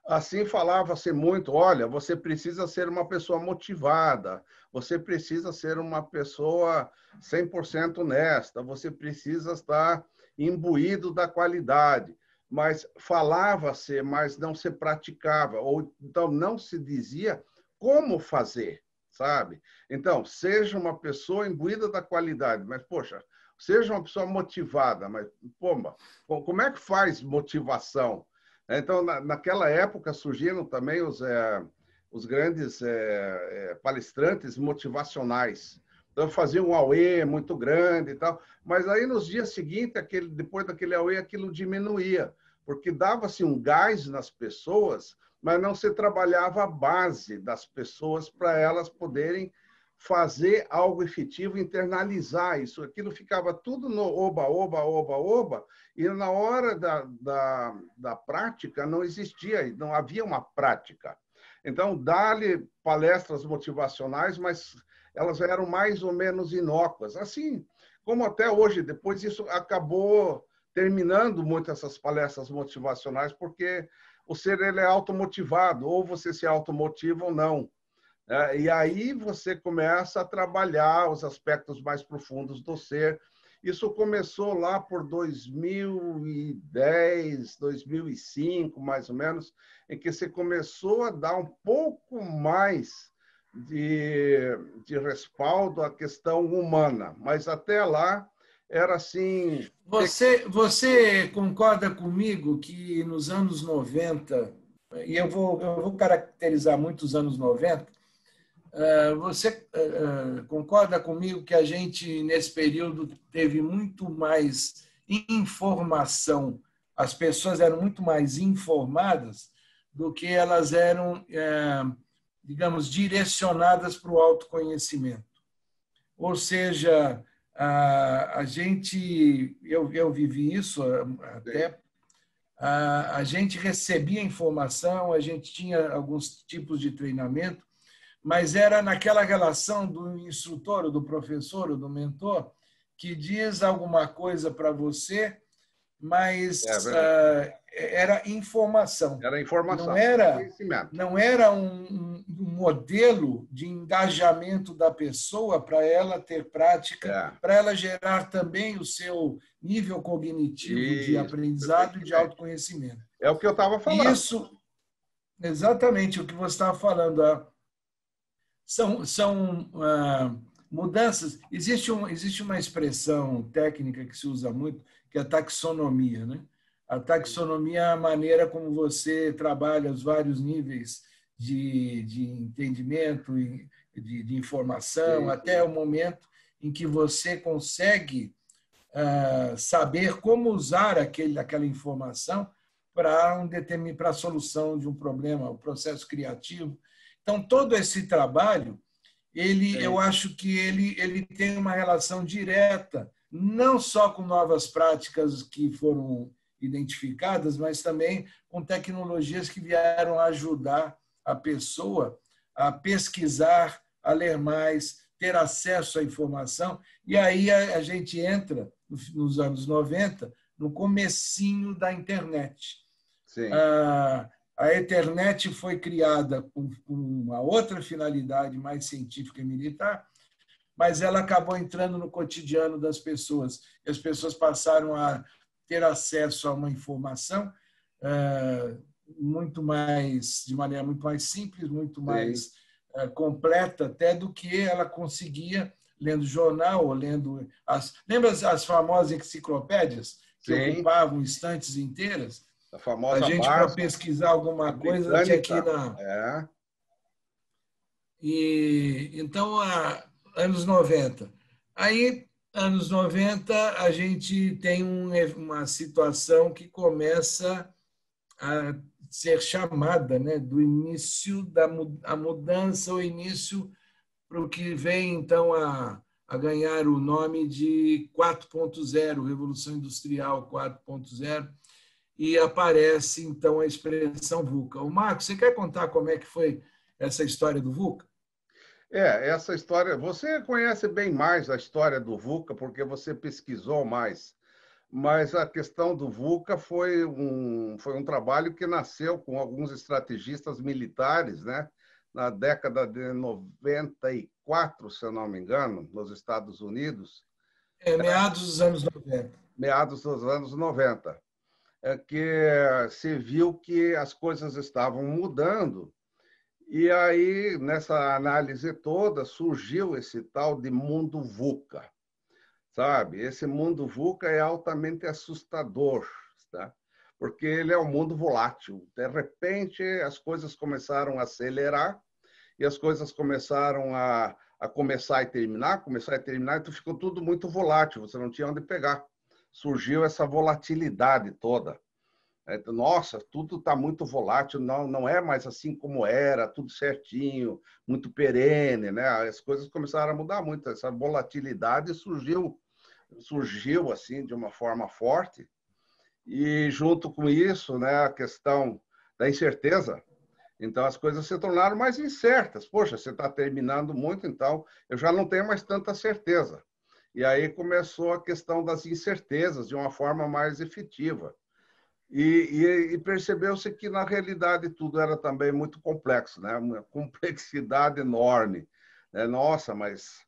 Assim falava-se muito, olha, você precisa ser uma pessoa motivada, você precisa ser uma pessoa 100% honesta, você precisa estar imbuído da qualidade. Mas falava-se, mas não se praticava, ou então não se dizia como fazer, sabe? Então, seja uma pessoa imbuída da qualidade, mas, poxa, seja uma pessoa motivada, mas, pô, como é que faz motivação? Então, naquela época, surgiram também os grandes palestrantes motivacionais. Então, faziam um auê muito grande e tal. Mas aí, nos dias seguintes, depois daquele auê, aquilo diminuía, porque dava-se um gás nas pessoas, mas não se trabalhava a base das pessoas para elas poderem fazer algo efetivo, internalizar isso. Aquilo ficava tudo no oba, oba, oba, oba, e na hora da prática não existia, não havia uma prática. Então, dá-lhe palestras motivacionais, mas elas eram mais ou menos inócuas. Assim como até hoje, depois isso acabou terminando muito essas palestras motivacionais, porque o ser ele é automotivado, ou você se automotiva ou não. E aí você começa a trabalhar os aspectos mais profundos do ser. Isso começou lá por 2010, 2005, mais ou menos, em que você começou a dar um pouco mais de respaldo à questão humana. Mas até lá era assim... Você concorda comigo que nos anos 90, e eu vou caracterizar muito os anos 90, você concorda comigo que a gente, nesse período, teve muito mais informação, as pessoas eram muito mais informadas do que elas eram digamos, direcionadas para o autoconhecimento. Ou seja, eu vivi isso até, a gente recebia informação, a gente tinha alguns tipos de treinamento, mas era naquela relação do instrutor, ou do professor, ou do mentor, que diz alguma coisa para você, mas era informação. Era informação, conhecimento. Não era um modelo de engajamento da pessoa para ela ter prática, para ela gerar também o seu nível cognitivo de aprendizado e de autoconhecimento. É o que eu estava falando. Isso, exatamente o que você estava falando. São mudanças. Existe uma expressão técnica que se usa muito, que é a taxonomia, né? A taxonomia é a maneira como você trabalha os vários níveis de entendimento e de informação, até o momento em que você consegue saber como usar aquela informação para a solução de um problema, o processo criativo. Então, todo esse trabalho, eu acho que ele tem uma relação direta, não só com novas práticas que foram identificadas, mas também com tecnologias que vieram ajudar a pessoa a pesquisar, a ler mais, ter acesso à informação. E aí a gente entra, nos anos 90, no comecinho da internet. Sim. A internet foi criada com uma outra finalidade mais científica e militar, mas ela acabou entrando no cotidiano das pessoas. E as pessoas passaram a ter acesso a uma informação de maneira muito mais simples, muito mais completa até do que ela conseguia lendo jornal ou lendo... Lembra as famosas enciclopédias que ocupavam estantes inteiras? A famosa gente, para pesquisar alguma coisa, tinha que ir então, anos 90. Aí, anos 90, a gente tem uma situação que começa a ser chamada, né, do início da mudança, o início para o que vem, então, a ganhar o nome de 4.0, Revolução Industrial 4.0, e aparece, então, a expressão VUCA. O Marcos, você quer contar como é que foi essa história do VUCA? Essa história... Você conhece bem mais a história do VUCA, porque você pesquisou mais. Mas a questão do VUCA foi um trabalho que nasceu com alguns estrategistas militares, né? Na década de 94, se eu não me engano, nos Estados Unidos. Meados dos anos 90. Meados dos anos 90. Que se viu que as coisas estavam mudando. E aí, nessa análise toda, surgiu esse tal de mundo VUCA. Sabe? Esse mundo VUCA é altamente assustador, tá? Porque ele é um mundo volátil. De repente, as coisas começaram a acelerar e as coisas começaram a começar e terminar, então ficou tudo muito volátil, você não tinha onde pegar. Surgiu essa volatilidade toda. Nossa, tudo está muito volátil, não é mais assim como era, tudo certinho, muito perene, né? As coisas começaram a mudar muito, essa volatilidade surgiu assim de uma forma forte, e junto com isso, né, a questão da incerteza. Então as coisas se tornaram mais incertas. Poxa, você está terminando muito, então eu já não tenho mais tanta certeza. E aí começou a questão das incertezas de uma forma mais efetiva. E percebeu-se que, na realidade, tudo era também muito complexo, né? Uma complexidade enorme. Nossa, mas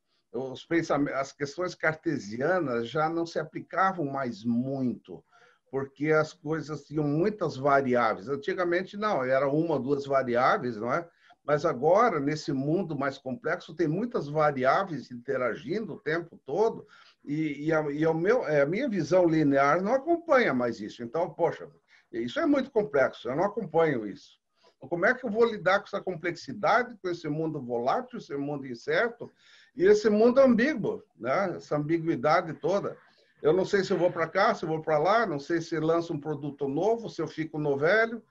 as questões cartesianas já não se aplicavam mais muito, porque as coisas tinham muitas variáveis. Antigamente, não, era uma ou duas variáveis, não é? Mas agora, nesse mundo mais complexo, tem muitas variáveis interagindo o tempo todo, e a minha visão linear não acompanha mais isso. Então, poxa, isso é muito complexo, eu não acompanho isso. Como é que eu vou lidar com essa complexidade, com esse mundo volátil, esse mundo incerto e esse mundo ambíguo, né? Essa ambiguidade toda? Eu não sei se eu vou para cá, se eu vou para lá, não sei se lanço um produto novo, se eu fico no velho,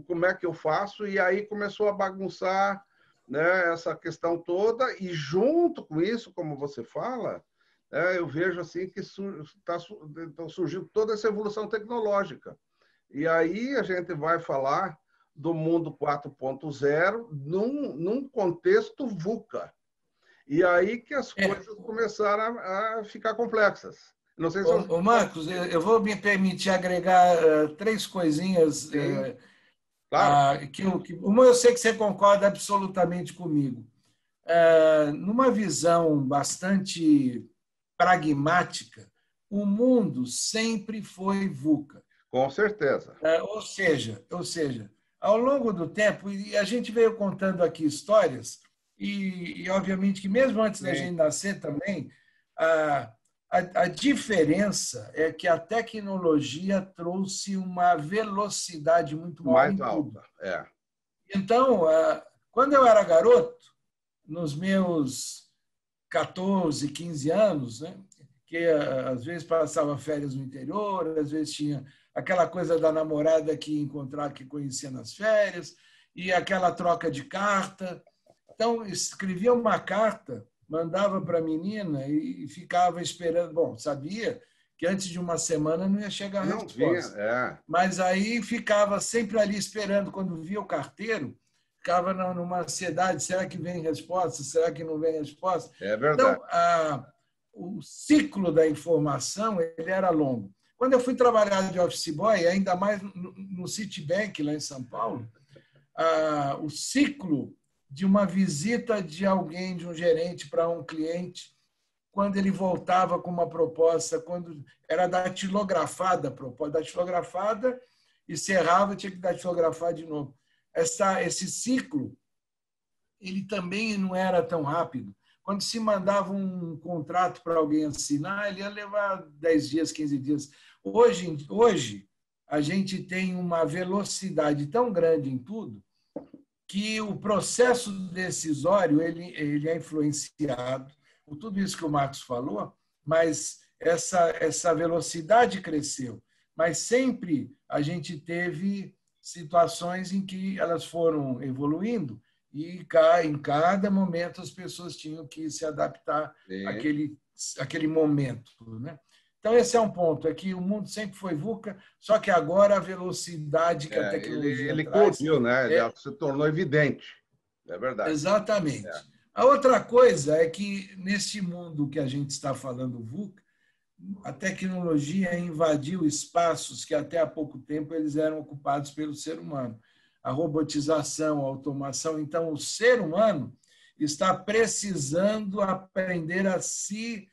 como é que eu faço? E aí começou a bagunçar né, essa questão toda, e junto com isso, como você fala, eu vejo assim que então, surgiu toda essa evolução tecnológica. E aí a gente vai falar do mundo 4.0 num contexto VUCA. E aí que as coisas começaram a ficar complexas. Não sei se eu... Marcos, eu vou me permitir agregar três coisinhas. Sim, claro. Uma eu sei que você concorda absolutamente comigo. Numa visão bastante pragmática, o mundo sempre foi VUCA. Com certeza. Ou seja, ao longo do tempo, e a gente veio contando aqui histórias, e obviamente que mesmo antes da Sim. gente nascer também, a, a diferença é que a tecnologia trouxe uma velocidade muito maior Mais em tudo. alta, é. Então, quando eu era garoto, nos meus 14, 15 anos, né, que às vezes passava férias no interior, às vezes tinha aquela coisa da namorada que ia encontrar, que conhecia nas férias, e aquela troca de carta. Então, escrevia uma carta, mandava para a menina e ficava esperando. Bom, sabia que antes de uma semana não ia chegar a Não vinha, resposta. Mas aí ficava sempre ali esperando. Quando via o carteiro, ficava numa ansiedade: será que vem resposta? Será que não vem resposta? É verdade. Então, o ciclo da informação ele era longo. Quando eu fui trabalhar de office boy, ainda mais no Citibank, lá em São Paulo, o ciclo de uma visita de alguém, de um gerente para um cliente, quando ele voltava com uma proposta, quando era datilografada a proposta, datilografada, encerrava, tinha que datilografar de novo. Esse ciclo, ele também não era tão rápido. Quando se mandava um contrato para alguém assinar, ele ia levar 10 dias, 15 dias. Hoje a gente tem uma velocidade tão grande em tudo que o processo decisório ele é influenciado por tudo isso que o Marcos falou, mas essa velocidade cresceu. Mas sempre a gente teve situações em que elas foram evoluindo e em cada momento as pessoas tinham que se adaptar àquele momento, né? Então, esse é um ponto, é que o mundo sempre foi VUCA, só que agora a velocidade que a tecnologia ele traz... eclodiu, né? Ele se tornou evidente. É verdade. Exatamente. A outra coisa é que, nesse mundo que a gente está falando VUCA, a tecnologia invadiu espaços que até há pouco tempo eles eram ocupados pelo ser humano. A robotização, a automação. Então, o ser humano está precisando aprender a se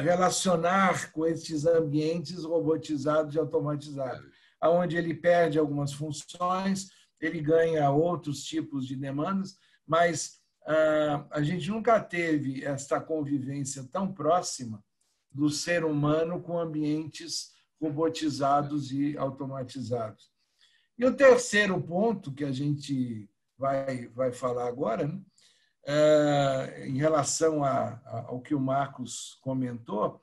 relacionar com esses ambientes robotizados e automatizados, onde ele perde algumas funções, ele ganha outros tipos de demandas, mas a gente nunca teve esta convivência tão próxima do ser humano com ambientes robotizados e automatizados. E o terceiro ponto que a gente vai falar agora, né, em relação ao que o Marcos comentou,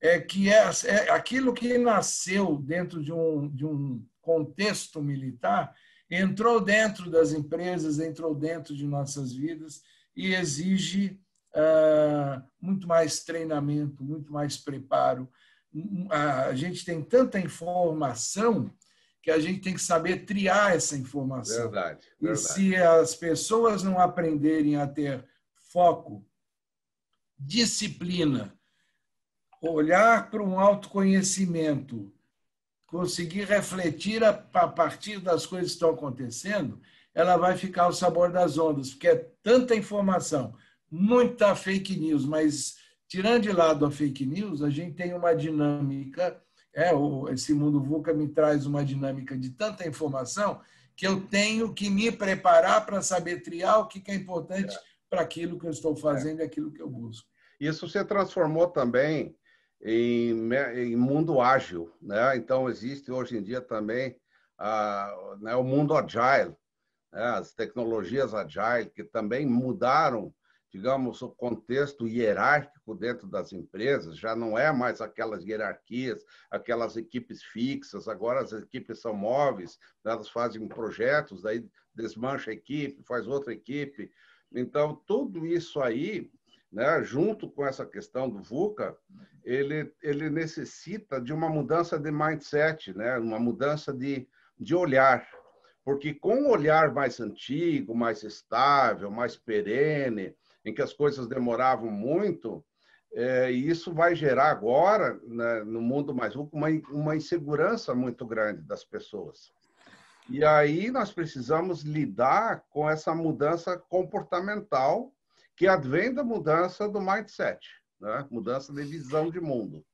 é que aquilo que nasceu dentro de um contexto militar entrou dentro das empresas, entrou dentro de nossas vidas e exige muito mais treinamento, muito mais preparo. A gente tem tanta informação que a gente tem que saber triar essa informação. Verdade. E se as pessoas não aprenderem a ter foco, disciplina, olhar para um autoconhecimento, conseguir refletir a partir das coisas que estão acontecendo, ela vai ficar ao sabor das ondas, porque é tanta informação, muita fake news, mas tirando de lado a fake news, a gente tem uma dinâmica, esse mundo VUCA me traz uma dinâmica de tanta informação que eu tenho que me preparar para saber triar o que é importante para aquilo que eu estou fazendo e aquilo que eu busco. Isso se transformou também em mundo ágil, né? Então existe hoje em dia também o mundo agile, né? As tecnologias agile que também mudaram digamos, o contexto hierárquico dentro das empresas, já não é mais aquelas hierarquias, aquelas equipes fixas, agora as equipes são móveis, elas fazem projetos, daí desmancha a equipe, faz outra equipe. Então, tudo isso aí, né, junto com essa questão do VUCA, ele necessita de uma mudança de mindset, né, uma mudança de olhar. Porque com um olhar mais antigo, mais estável, mais perene, em que as coisas demoravam muito, e isso vai gerar agora, né, no mundo mais VUCA, uma insegurança muito grande das pessoas. E aí nós precisamos lidar com essa mudança comportamental que advém da mudança do mindset, né? Mudança de visão de mundo.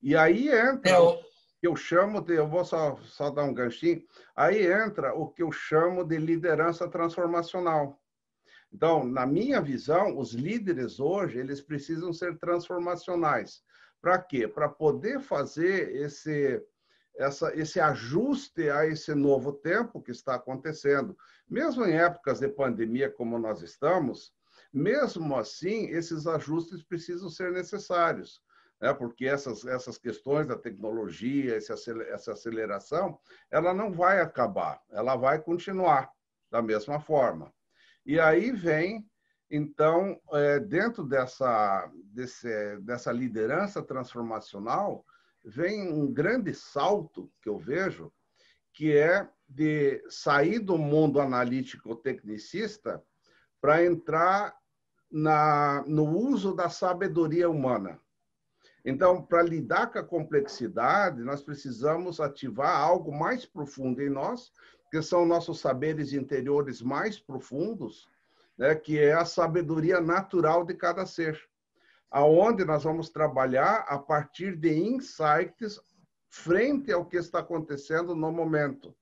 E aí entra o que eu chamo de, eu vou só dar um ganchinho, aí entra o que eu chamo de liderança transformacional. Então, na minha visão, os líderes hoje, eles precisam ser transformacionais. Para quê? Para poder fazer esse ajuste a esse novo tempo que está acontecendo. Mesmo em épocas de pandemia como nós estamos, mesmo assim, esses ajustes precisam ser necessários, né? Porque essas questões da tecnologia, essa aceleração, ela não vai acabar, ela vai continuar da mesma forma. E aí vem, então, dentro dessa liderança transformacional, vem um grande salto que eu vejo, que é de sair do mundo analítico-tecnicista para entrar no uso da sabedoria humana. Então, para lidar com a complexidade, nós precisamos ativar algo mais profundo em nós, que são nossos saberes interiores mais profundos, né, que é a sabedoria natural de cada ser, aonde nós vamos trabalhar a partir de insights frente ao que está acontecendo no momento,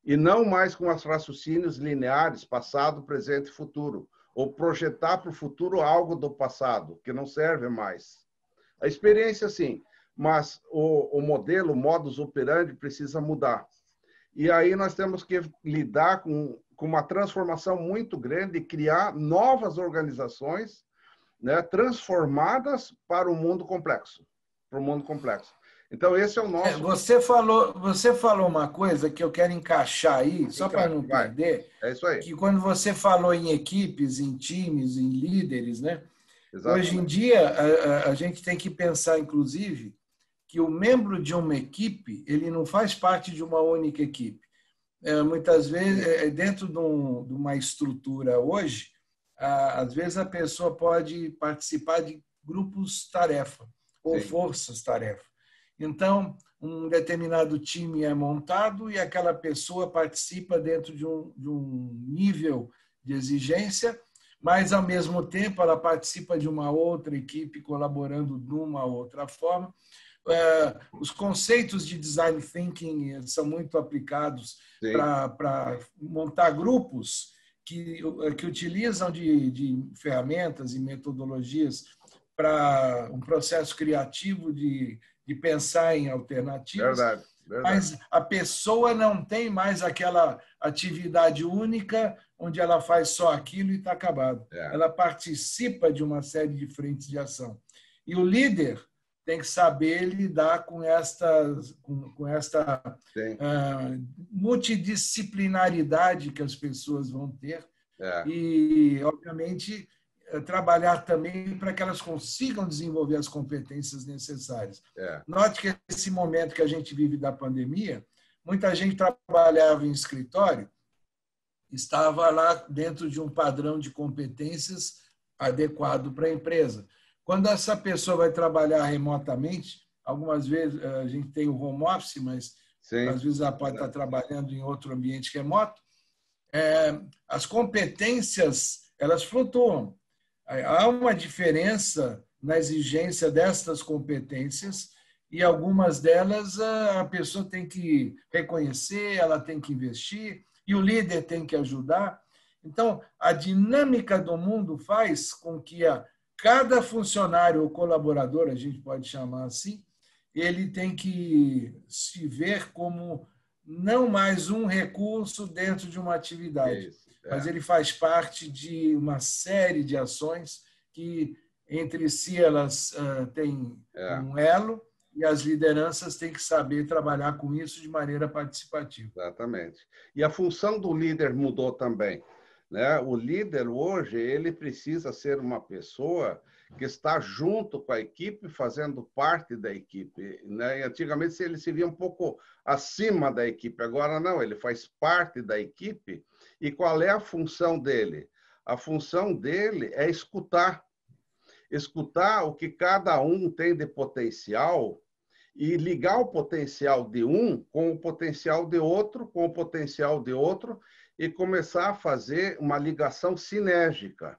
e não mais com os raciocínios lineares, passado, presente e futuro, ou projetar para o futuro algo do passado, que não serve mais. A experiência, sim, mas o modelo, o modus operandi precisa mudar. E aí nós temos que lidar com uma transformação muito grande e criar novas organizações, né, transformadas para o mundo complexo. Para o mundo complexo. Então, esse é o nosso... Você falou uma coisa que eu quero encaixar aí, só para não perder. É isso aí. Que quando você falou em equipes, em times, em líderes, né? Exatamente. Hoje em dia, a gente tem que pensar, inclusive, que o membro de uma equipe, ele não faz parte de uma única equipe. Muitas vezes, dentro de uma estrutura hoje, às vezes a pessoa pode participar de grupos-tarefa ou forças-tarefa. Então, um determinado time é montado e aquela pessoa participa dentro de um nível de exigência, mas, ao mesmo tempo, ela participa de uma outra equipe colaborando de uma outra forma. Os conceitos de design thinking são muito aplicados para montar grupos que utilizam de ferramentas e metodologias para um processo criativo de pensar em alternativas. Verdade. Mas a pessoa não tem mais aquela atividade única onde ela faz só aquilo e está acabado. Ela participa de uma série de frentes de ação. E o líder tem que saber lidar com esta multidisciplinaridade que as pessoas vão ter e, obviamente, trabalhar também para que elas consigam desenvolver as competências necessárias. Note que esse momento que a gente vive da pandemia, muita gente trabalhava em escritório, estava lá dentro de um padrão de competências adequado para a empresa. Quando essa pessoa vai trabalhar remotamente, algumas vezes a gente tem o home office, mas às vezes ela pode estar trabalhando em outro ambiente remoto, as competências elas flutuam. Há uma diferença na exigência destas competências e algumas delas a pessoa tem que reconhecer, ela tem que investir e o líder tem que ajudar. Então, a dinâmica do mundo faz com que cada funcionário ou colaborador, a gente pode chamar assim, ele tem que se ver como não mais um recurso dentro de uma atividade, mas ele faz parte de uma série de ações que, entre si, elas têm um elo, e as lideranças têm que saber trabalhar com isso de maneira participativa. Exatamente. E a função do líder mudou também, né? O líder hoje, ele precisa ser uma pessoa que está junto com a equipe, fazendo parte da equipe, né? E antigamente ele se via um pouco acima da equipe, agora não, ele faz parte da equipe. E qual é a função dele? A função dele é escutar o que cada um tem de potencial e ligar o potencial de um com o potencial de outro, com o potencial de outro, e começar a fazer uma ligação sinérgica.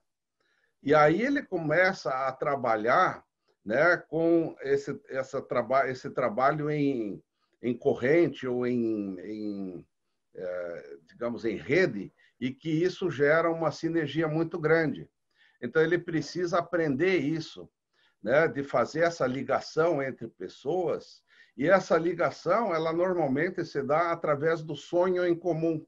E aí ele começa a trabalhar, né, com esse trabalho em corrente ou digamos, em rede, e que isso gera uma sinergia muito grande. Então, ele precisa aprender isso, né, de fazer essa ligação entre pessoas, e essa ligação, ela normalmente se dá através do sonho em comum,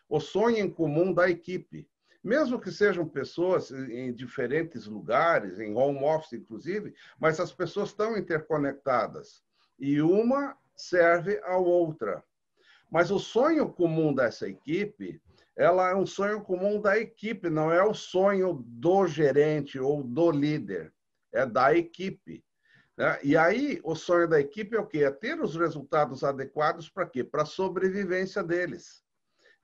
o sonho em comum da equipe. Mesmo que sejam pessoas em diferentes lugares, em home office inclusive, mas as pessoas estão interconectadas, e uma serve à outra. Mas o sonho comum dessa equipe, ela é um sonho comum da equipe, não é o sonho do gerente ou do líder, é da equipe, né? E aí, o sonho da equipe é o quê? É ter os resultados adequados para quê? Para a sobrevivência deles.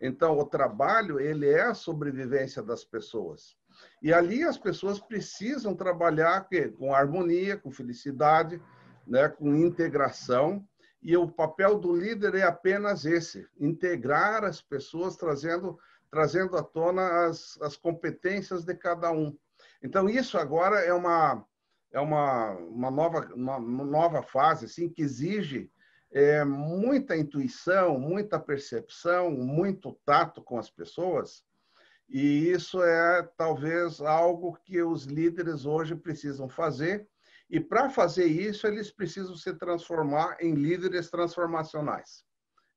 Então, o trabalho, ele é a sobrevivência das pessoas. E ali as pessoas precisam trabalhar com harmonia, com felicidade, né? Com integração. E o papel do líder é apenas esse, integrar as pessoas, trazendo à tona as competências de cada um. Então, isso agora é uma nova fase assim, que exige muita intuição, muita percepção, muito tato com as pessoas. E isso é talvez algo que os líderes hoje precisam fazer. E para fazer isso, eles precisam se transformar em líderes transformacionais.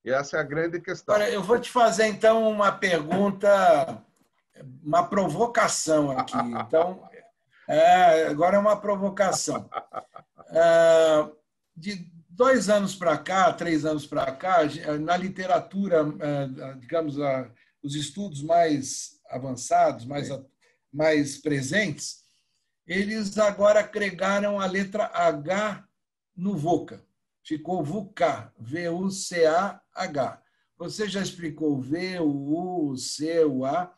E essa é a grande questão. Agora, eu vou te fazer, então, uma pergunta, uma provocação aqui. Então, agora é uma provocação. De 2 anos para cá, 3 anos para cá, na literatura, digamos, os estudos mais avançados, mais presentes, eles agora agregaram a letra H no VUCA. Ficou VUCA, V-U-C-A-H. Você já explicou o V, o U, o C, o A.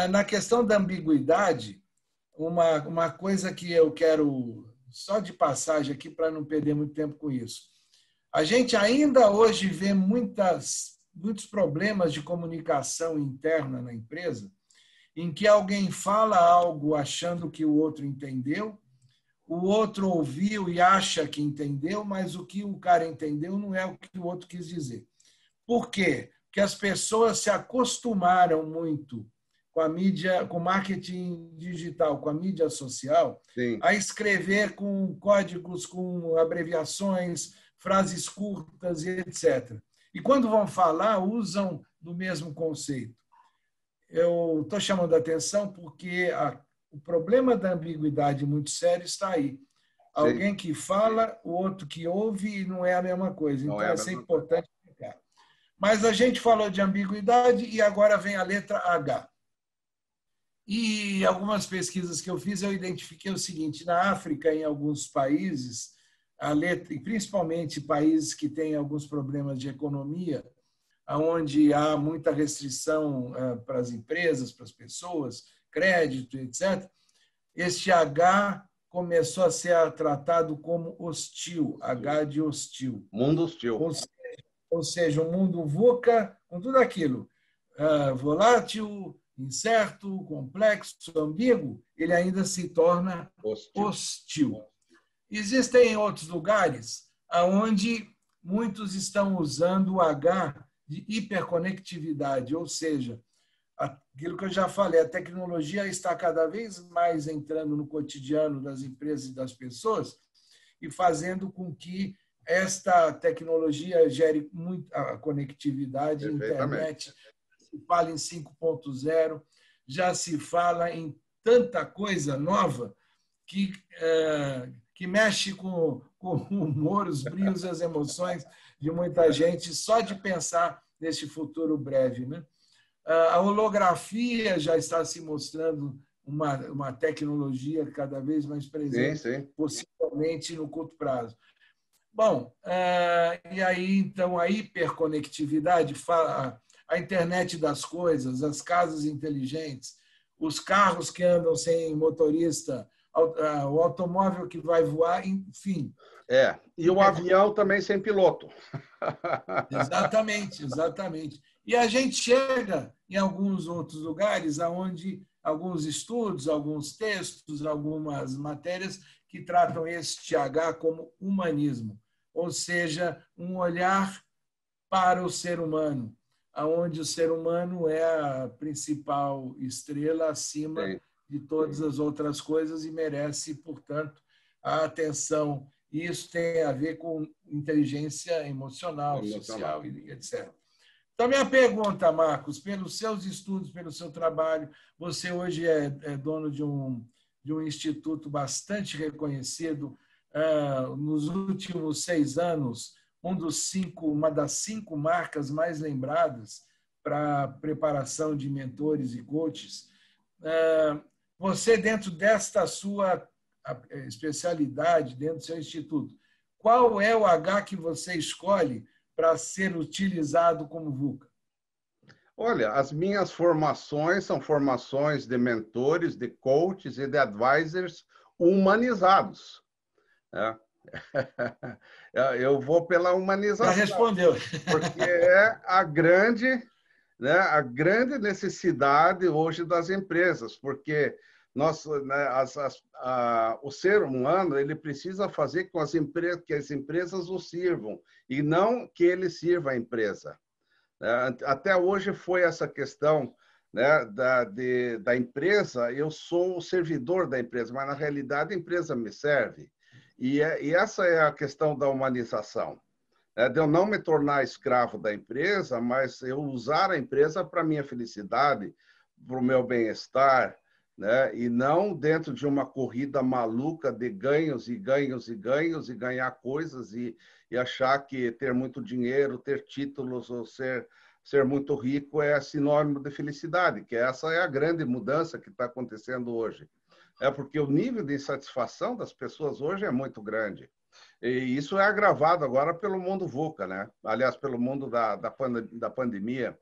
Na questão da ambiguidade, uma coisa que eu quero, só de passagem aqui, para não perder muito tempo com isso. A gente ainda hoje vê muitos problemas de comunicação interna na empresa, em que alguém fala algo achando que o outro entendeu, o outro ouviu e acha que entendeu, mas o que o cara entendeu não é o que o outro quis dizer. Por quê? Porque as pessoas se acostumaram muito com a mídia, com o marketing digital, com a mídia social, Sim, a escrever com códigos, com abreviações, frases curtas e etc. E quando vão falar, usam do mesmo conceito. Eu estou chamando a atenção porque o problema da ambiguidade muito sério está aí. sim. Alguém que fala, o outro que ouve, e não é a mesma coisa. Então, é importante explicar. Mas a gente falou de ambiguidade e agora vem a letra H. E algumas pesquisas que eu fiz, eu identifiquei o seguinte: na África, em alguns países, a letra, e principalmente países que têm alguns problemas de economia, onde há muita restrição para as empresas, para as pessoas, crédito, etc., este H começou a ser tratado como hostil, H de hostil. Mundo hostil. Ou seja, um mundo VUCA com tudo aquilo, volátil, incerto, complexo, ambíguo, ele ainda se torna hostil. Existem outros lugares onde muitos estão usando o H de hiperconectividade, ou seja, aquilo que eu já falei, a tecnologia está cada vez mais entrando no cotidiano das empresas e das pessoas e fazendo com que esta tecnologia gere muita conectividade, internet, se fala em 5.0, já se fala em tanta coisa nova que mexe com o humor, os brios e as emoções de muita gente, só de pensar nesse futuro breve, né? A holografia já está se mostrando uma tecnologia cada vez mais presente, sim. possivelmente no curto prazo. Bom, e aí, então, a hiperconectividade, a internet das coisas, as casas inteligentes, os carros que andam sem motorista, o automóvel que vai voar, enfim. E o avião também sem piloto. Exatamente, exatamente. E a gente chega em alguns outros lugares onde alguns estudos, alguns textos, algumas matérias que tratam este H como humanismo, ou seja, um olhar para o ser humano, onde o ser humano é a principal estrela acima de todas as outras coisas e merece, portanto, a atenção. E isso tem a ver com inteligência emocional, social, etc. Então, minha pergunta, Marcos, pelos seus estudos, pelo seu trabalho, você hoje é dono de um instituto bastante reconhecido. Nos últimos 6 anos, uma das 5 marcas mais lembradas para a preparação de mentores e coaches. Você, dentro desta sua especialidade, dentro do seu instituto, qual é o H que você escolhe para ser utilizado como VUCA? Olha, as minhas formações são formações de mentores, de coaches e de advisors humanizados. Eu vou pela humanização. Já respondeu. Porque é a grande necessidade hoje das empresas, porque o ser humano ele precisa fazer com que as empresas o sirvam e não que ele sirva a empresa. Até hoje foi essa questão, né, da empresa, eu sou o servidor da empresa, mas na realidade a empresa me serve. E essa é a questão da humanização. De eu não me tornar escravo da empresa, mas eu usar a empresa para a minha felicidade, para o meu bem-estar, né? E não dentro de uma corrida maluca de ganhos e ganhos e ganhos e ganhar coisas e achar que ter muito dinheiro, ter títulos ou ser muito rico é sinônimo de felicidade, que essa é a grande mudança que está acontecendo hoje. Porque o nível de insatisfação das pessoas hoje é muito grande. E isso é agravado agora pelo mundo VUCA, né? Aliás, pelo mundo da pandemia.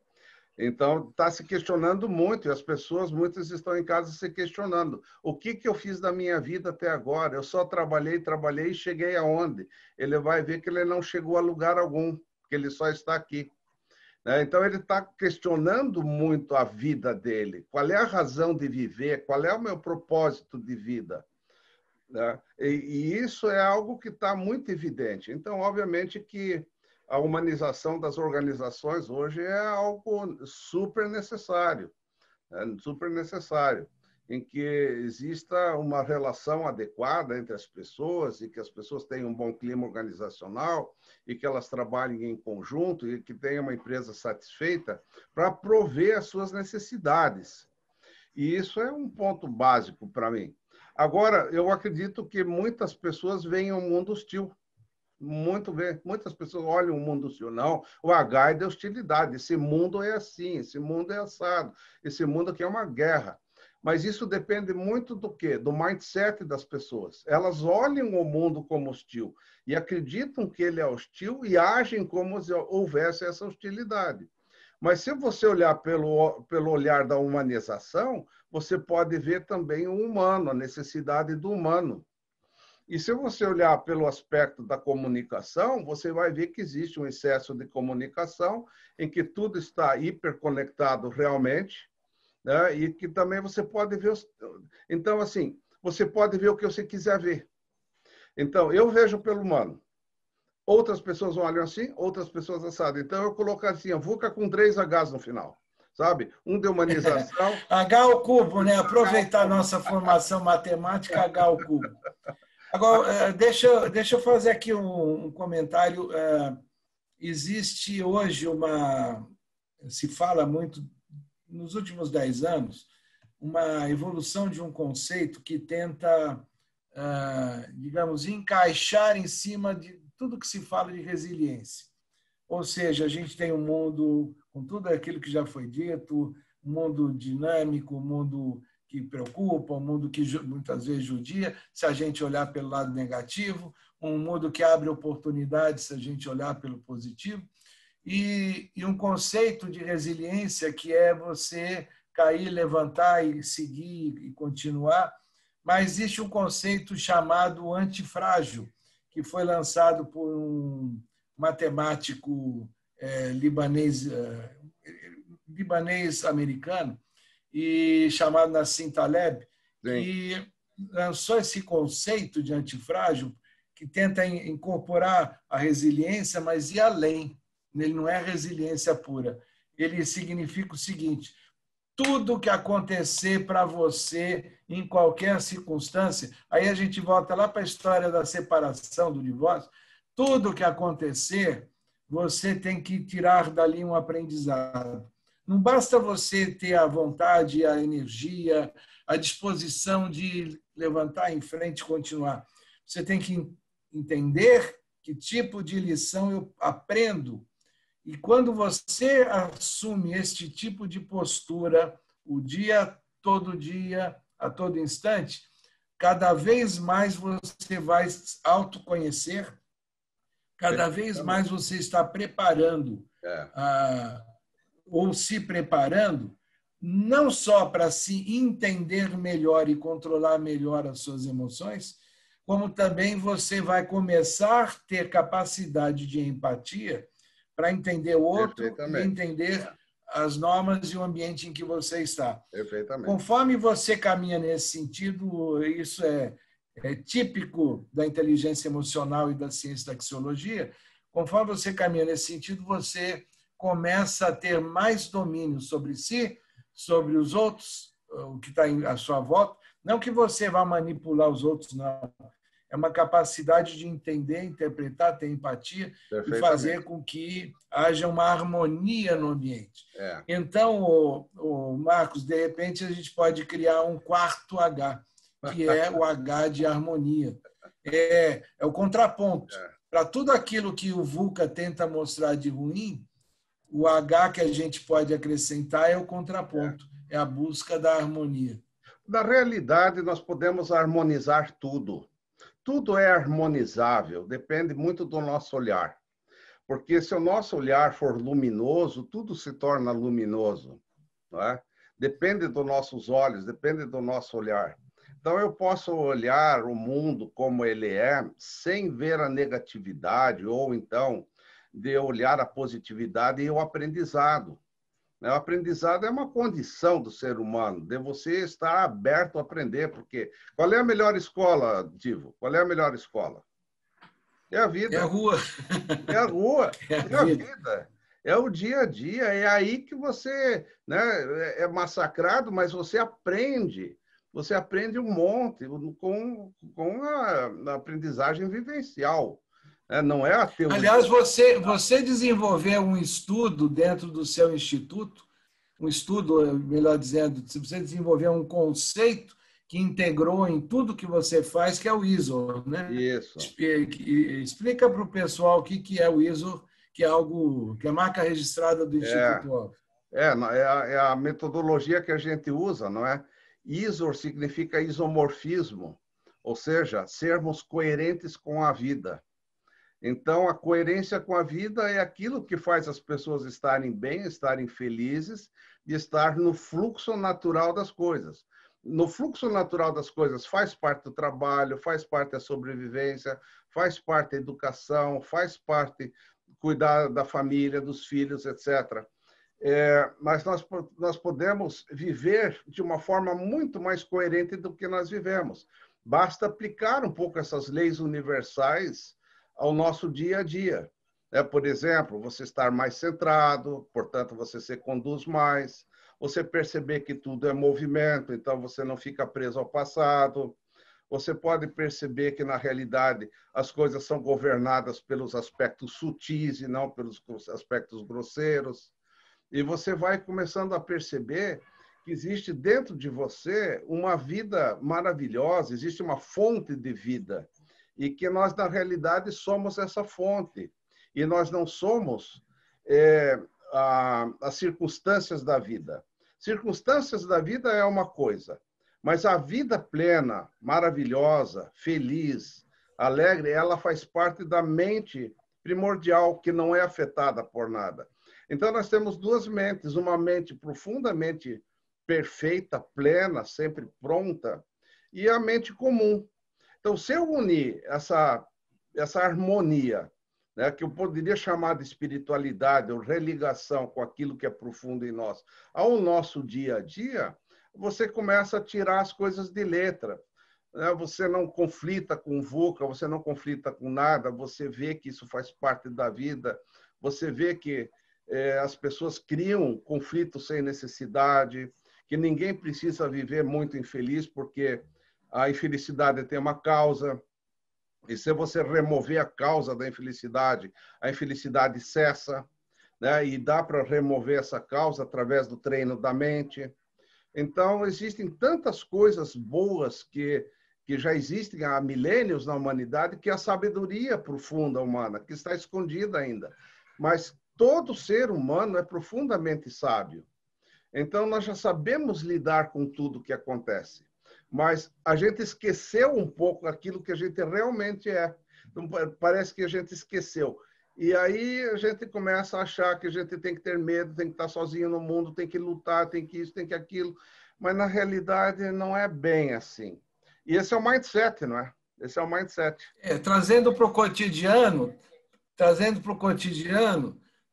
Então, está se questionando muito, e as pessoas, muitas estão em casa se questionando. O que eu fiz da minha vida até agora? Eu só trabalhei e cheguei aonde? Ele vai ver que ele não chegou a lugar algum, que ele só está aqui. Então, ele está questionando muito a vida dele. Qual é a razão de viver? Qual é o meu propósito de vida? E isso é algo que está muito evidente. Então, obviamente que a humanização das organizações hoje é algo super necessário, em que exista uma relação adequada entre as pessoas e que as pessoas tenham um bom clima organizacional e que elas trabalhem em conjunto e que tenham uma empresa satisfeita para prover as suas necessidades. E isso é um ponto básico para mim. Agora, eu acredito que muitas pessoas veem um mundo hostil. Muitas pessoas olham o mundo hostil. Não, o H é de hostilidade. Esse mundo é assim, esse mundo é assado, esse mundo aqui é uma guerra. Mas isso depende muito do quê? Do mindset das pessoas. Elas olham o mundo como hostil e acreditam que ele é hostil e agem como se houvesse essa hostilidade. Mas se você olhar pelo olhar da humanização, você pode ver também o humano, a necessidade do humano. E se você olhar pelo aspecto da comunicação, você vai ver que existe um excesso de comunicação, em que tudo está hiperconectado realmente, né? E que também você pode ver... Então, assim, você pode ver o que você quiser ver. Então, eu vejo pelo humano. Outras pessoas olham assim, outras pessoas assadas. Então, eu coloco assim, a VUCA com 3 Hs no final, sabe? Um de humanização... H ao cubo, né? Aproveitar a nossa formação matemática, H ao cubo. Agora, deixa eu fazer aqui um comentário. Existe hoje se fala muito nos últimos 10 anos, uma evolução de um conceito que tenta, digamos, encaixar em cima de tudo que se fala de resiliência. Ou seja, a gente tem um mundo, com tudo aquilo que já foi dito, um mundo dinâmico, um mundo que preocupa, um mundo que muitas vezes judia, se a gente olhar pelo lado negativo, um mundo que abre oportunidades, se a gente olhar pelo positivo, e um conceito de resiliência que é você cair, levantar e seguir e continuar. Mas existe um conceito chamado antifrágil, que foi lançado por um matemático libanês-americano, e chamado Nassim Taleb, que lançou esse conceito de antifrágil, que tenta incorporar a resiliência, mas ir além. Ele não é resiliência pura. Ele significa o seguinte: tudo que acontecer para você, em qualquer circunstância, aí a gente volta lá para a história da separação, do divórcio, tudo que acontecer, você tem que tirar dali um aprendizado. Não basta você ter a vontade, a energia, a disposição de levantar em frente e continuar. Você tem que entender que tipo de lição eu aprendo. E quando você assume este tipo de postura, todo dia, a todo instante, cada vez mais você vai autoconhecer, cada vez mais você está preparando, ou se preparando, não só para se entender melhor e controlar melhor as suas emoções, como também você vai começar a ter capacidade de empatia para entender o outro e entender as normas e o ambiente em que você está. Conforme você caminha nesse sentido, isso é típico da inteligência emocional e da ciência da axiologia, conforme você caminha nesse sentido, você começa a ter mais domínio sobre si, sobre os outros, o que está à sua volta. Não que você vá manipular os outros, não. É uma capacidade de entender, interpretar, ter empatia e fazer com que haja uma harmonia no ambiente. Então, Marcos, de repente a gente pode criar um quarto H, que é o H de harmonia. É o contraponto. Para tudo aquilo que o VUCA tenta mostrar de ruim, o H que a gente pode acrescentar é o contraponto, é a busca da harmonia. Na realidade, nós podemos harmonizar tudo. Tudo é harmonizável, depende muito do nosso olhar. Porque se o nosso olhar for luminoso, tudo se torna luminoso. Não é? Depende dos nossos olhos, depende do nosso olhar. Então, eu posso olhar o mundo como ele é, sem ver a negatividade, ou então de olhar a positividade e o aprendizado. O aprendizado é uma condição do ser humano, de você estar aberto a aprender, porque qual é a melhor escola, Divo? Qual é a melhor escola? É a vida. É a rua. É a rua, é a vida. É o dia a dia, é aí que você, né, é massacrado, mas você aprende um monte com a aprendizagem vivencial. Não é a teoria. Aliás, você desenvolveu um estudo dentro do seu instituto, um estudo, melhor dizendo, você desenvolveu um conceito que integrou em tudo que você faz, que é o ISO, né? Isso. Explica para o pessoal o que é o ISO, que é algo que é marca registrada do Instituto. É a metodologia que a gente usa, não é? ISO significa isomorfismo, ou seja, sermos coerentes com a vida. Então, a coerência com a vida é aquilo que faz as pessoas estarem bem, estarem felizes e estar no fluxo natural das coisas. No fluxo natural das coisas faz parte do trabalho, faz parte da sobrevivência, faz parte da educação, faz parte cuidar da família, dos filhos, etc. Mas nós podemos viver de uma forma muito mais coerente do que nós vivemos. Basta aplicar um pouco essas leis universais ao nosso dia a dia. Por exemplo, você estar mais centrado, portanto, você se conduz mais, você perceber que tudo é movimento, então você não fica preso ao passado, você pode perceber que, na realidade, as coisas são governadas pelos aspectos sutis e não pelos aspectos grosseiros. E você vai começando a perceber que existe dentro de você uma vida maravilhosa, existe uma fonte de vida. E que nós, na realidade, somos essa fonte. E nós não somos as circunstâncias da vida. Circunstâncias da vida é uma coisa, mas a vida plena, maravilhosa, feliz, alegre, ela faz parte da mente primordial, que não é afetada por nada. Então, nós temos duas mentes, uma mente profundamente perfeita, plena, sempre pronta, e a mente comum. Então, se eu unir essa harmonia, né, que eu poderia chamar de espiritualidade ou religação com aquilo que é profundo em nós, ao nosso dia a dia, você começa a tirar as coisas de letra. Né? Você não conflita com VUCA, você não conflita com nada, você vê que isso faz parte da vida, você vê que as pessoas criam conflitos sem necessidade, que ninguém precisa viver muito infeliz, porque a infelicidade tem uma causa, e se você remover a causa da infelicidade, a infelicidade cessa, né? E dá para remover essa causa através do treino da mente. Então, existem tantas coisas boas que já existem há milênios na humanidade, que é a sabedoria profunda humana, que está escondida ainda. Mas todo ser humano é profundamente sábio. Então, nós já sabemos lidar com tudo que acontece, mas a gente esqueceu um pouco aquilo que a gente realmente é. Então, parece que a gente esqueceu. E aí a gente começa a achar que a gente tem que ter medo, tem que estar sozinho no mundo, tem que lutar, tem que isso, tem que aquilo. Mas, na realidade, não é bem assim. E esse é o mindset, não é? Esse é o mindset. Trazendo para o cotidiano,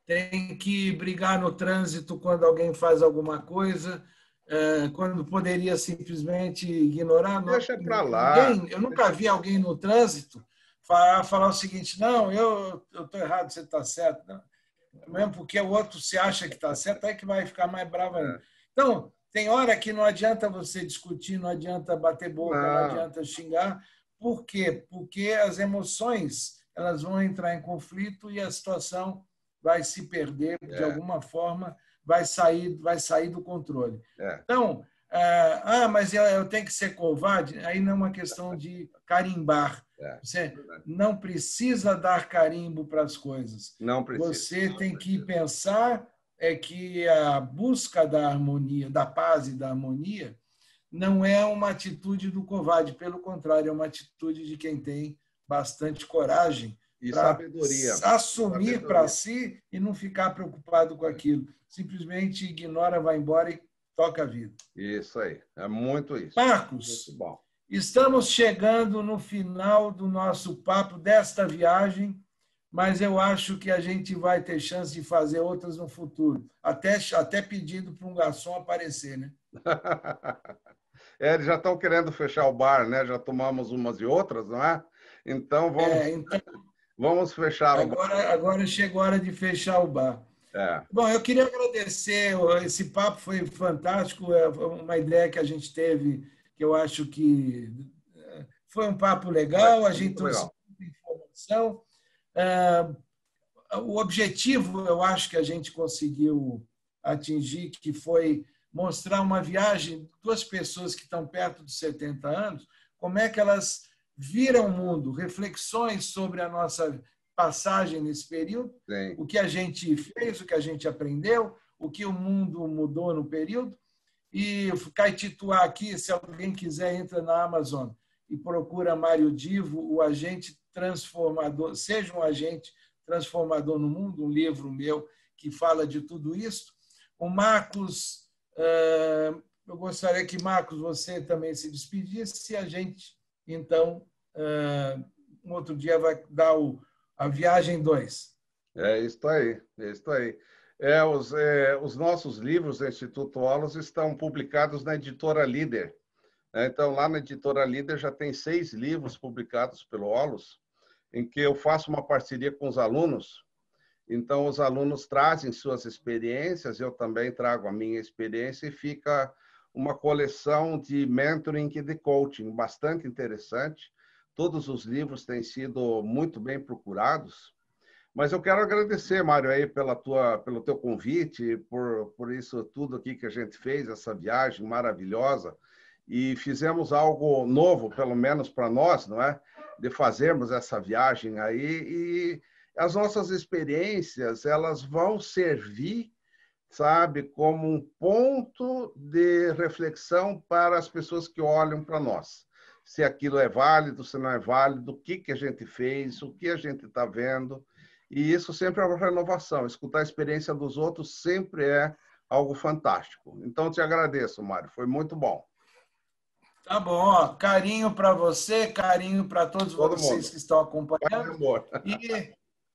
tem que brigar no trânsito quando alguém faz alguma coisa, quando poderia simplesmente ignorar. Deixa para lá. Eu nunca vi alguém no trânsito falar o seguinte: não, eu estou errado, você está certo. Não. Mesmo porque o outro se acha que está certo, aí que vai ficar mais bravo ainda. Então, tem hora que não adianta você discutir, não adianta bater boca, não adianta xingar. Por quê? Porque as emoções elas vão entrar em conflito e a situação vai se perder de alguma forma, vai sair do controle. Então, mas eu tenho que ser covarde, aí não é uma questão de carimbar. Você não precisa dar carimbo para as coisas. Não precisa. Você tem que pensar que a busca da harmonia, da paz e da harmonia, não é uma atitude do covarde, pelo contrário, é uma atitude de quem tem bastante coragem para assumir para si e não ficar preocupado com aquilo. Simplesmente ignora, vai embora e toca a vida. Isso aí, é muito isso. Marcos, muito bom. Estamos chegando no final do nosso papo desta viagem, mas eu acho que a gente vai ter chance de fazer outras no futuro, até pedindo para um garçom aparecer, né? Eles já estão querendo fechar o bar, né? Já tomamos umas e outras, não é? Então vamos fechar o bar. Agora chegou a hora de fechar o bar. Bom, eu queria agradecer, esse papo foi fantástico, é uma ideia que a gente teve, que eu acho que foi um papo legal, a gente trouxe muita informação. O objetivo, eu acho que a gente conseguiu atingir, que foi mostrar uma viagem, duas pessoas que estão perto dos 70 anos, como é que elas viram o mundo, reflexões sobre a nossa passagem nesse período, o que a gente fez, o que a gente aprendeu, o que o mundo mudou no período. E Caetituá aqui, se alguém quiser, entra na Amazon e procura Mário Divo, o agente transformador, seja um agente transformador no mundo, um livro meu que fala de tudo isso. O Marcos, eu gostaria que, Marcos, você também se despedisse, e a gente, então, um outro dia vai dar a viagem 2. É isso aí, é isso aí. Os nossos livros do Instituto Holos estão publicados na Editora Líder. Então, lá na Editora Líder já tem 6 livros publicados pelo Holos, em que eu faço uma parceria com os alunos. Então, os alunos trazem suas experiências, eu também trago a minha experiência, e fica uma coleção de mentoring e de coaching bastante interessante. Todos os livros têm sido muito bem procurados, Mas eu quero agradecer, Mário, aí pelo teu convite, por isso tudo aqui que a gente fez, essa viagem maravilhosa. E fizemos algo novo, pelo menos para nós, não é? De fazermos essa viagem aí. E as nossas experiências, elas vão servir, sabe, como um ponto de reflexão para as pessoas que olham para nós. Se aquilo é válido, se não é válido, o que a gente fez, o que a gente está vendo. E isso sempre é uma renovação. Escutar a experiência dos outros sempre é algo fantástico. Então, te agradeço, Mário. Foi muito bom. Tá bom, ó, carinho para você, carinho para todos Todo vocês mundo. que estão Paz e acompanhando. amor. E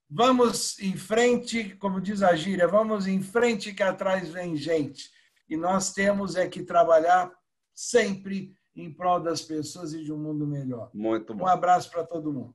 vamos em frente, como diz a gíria, vamos em frente que atrás vem gente. E nós temos que trabalhar sempre em prol das pessoas e de um mundo melhor. Muito bom. Um abraço para todo mundo.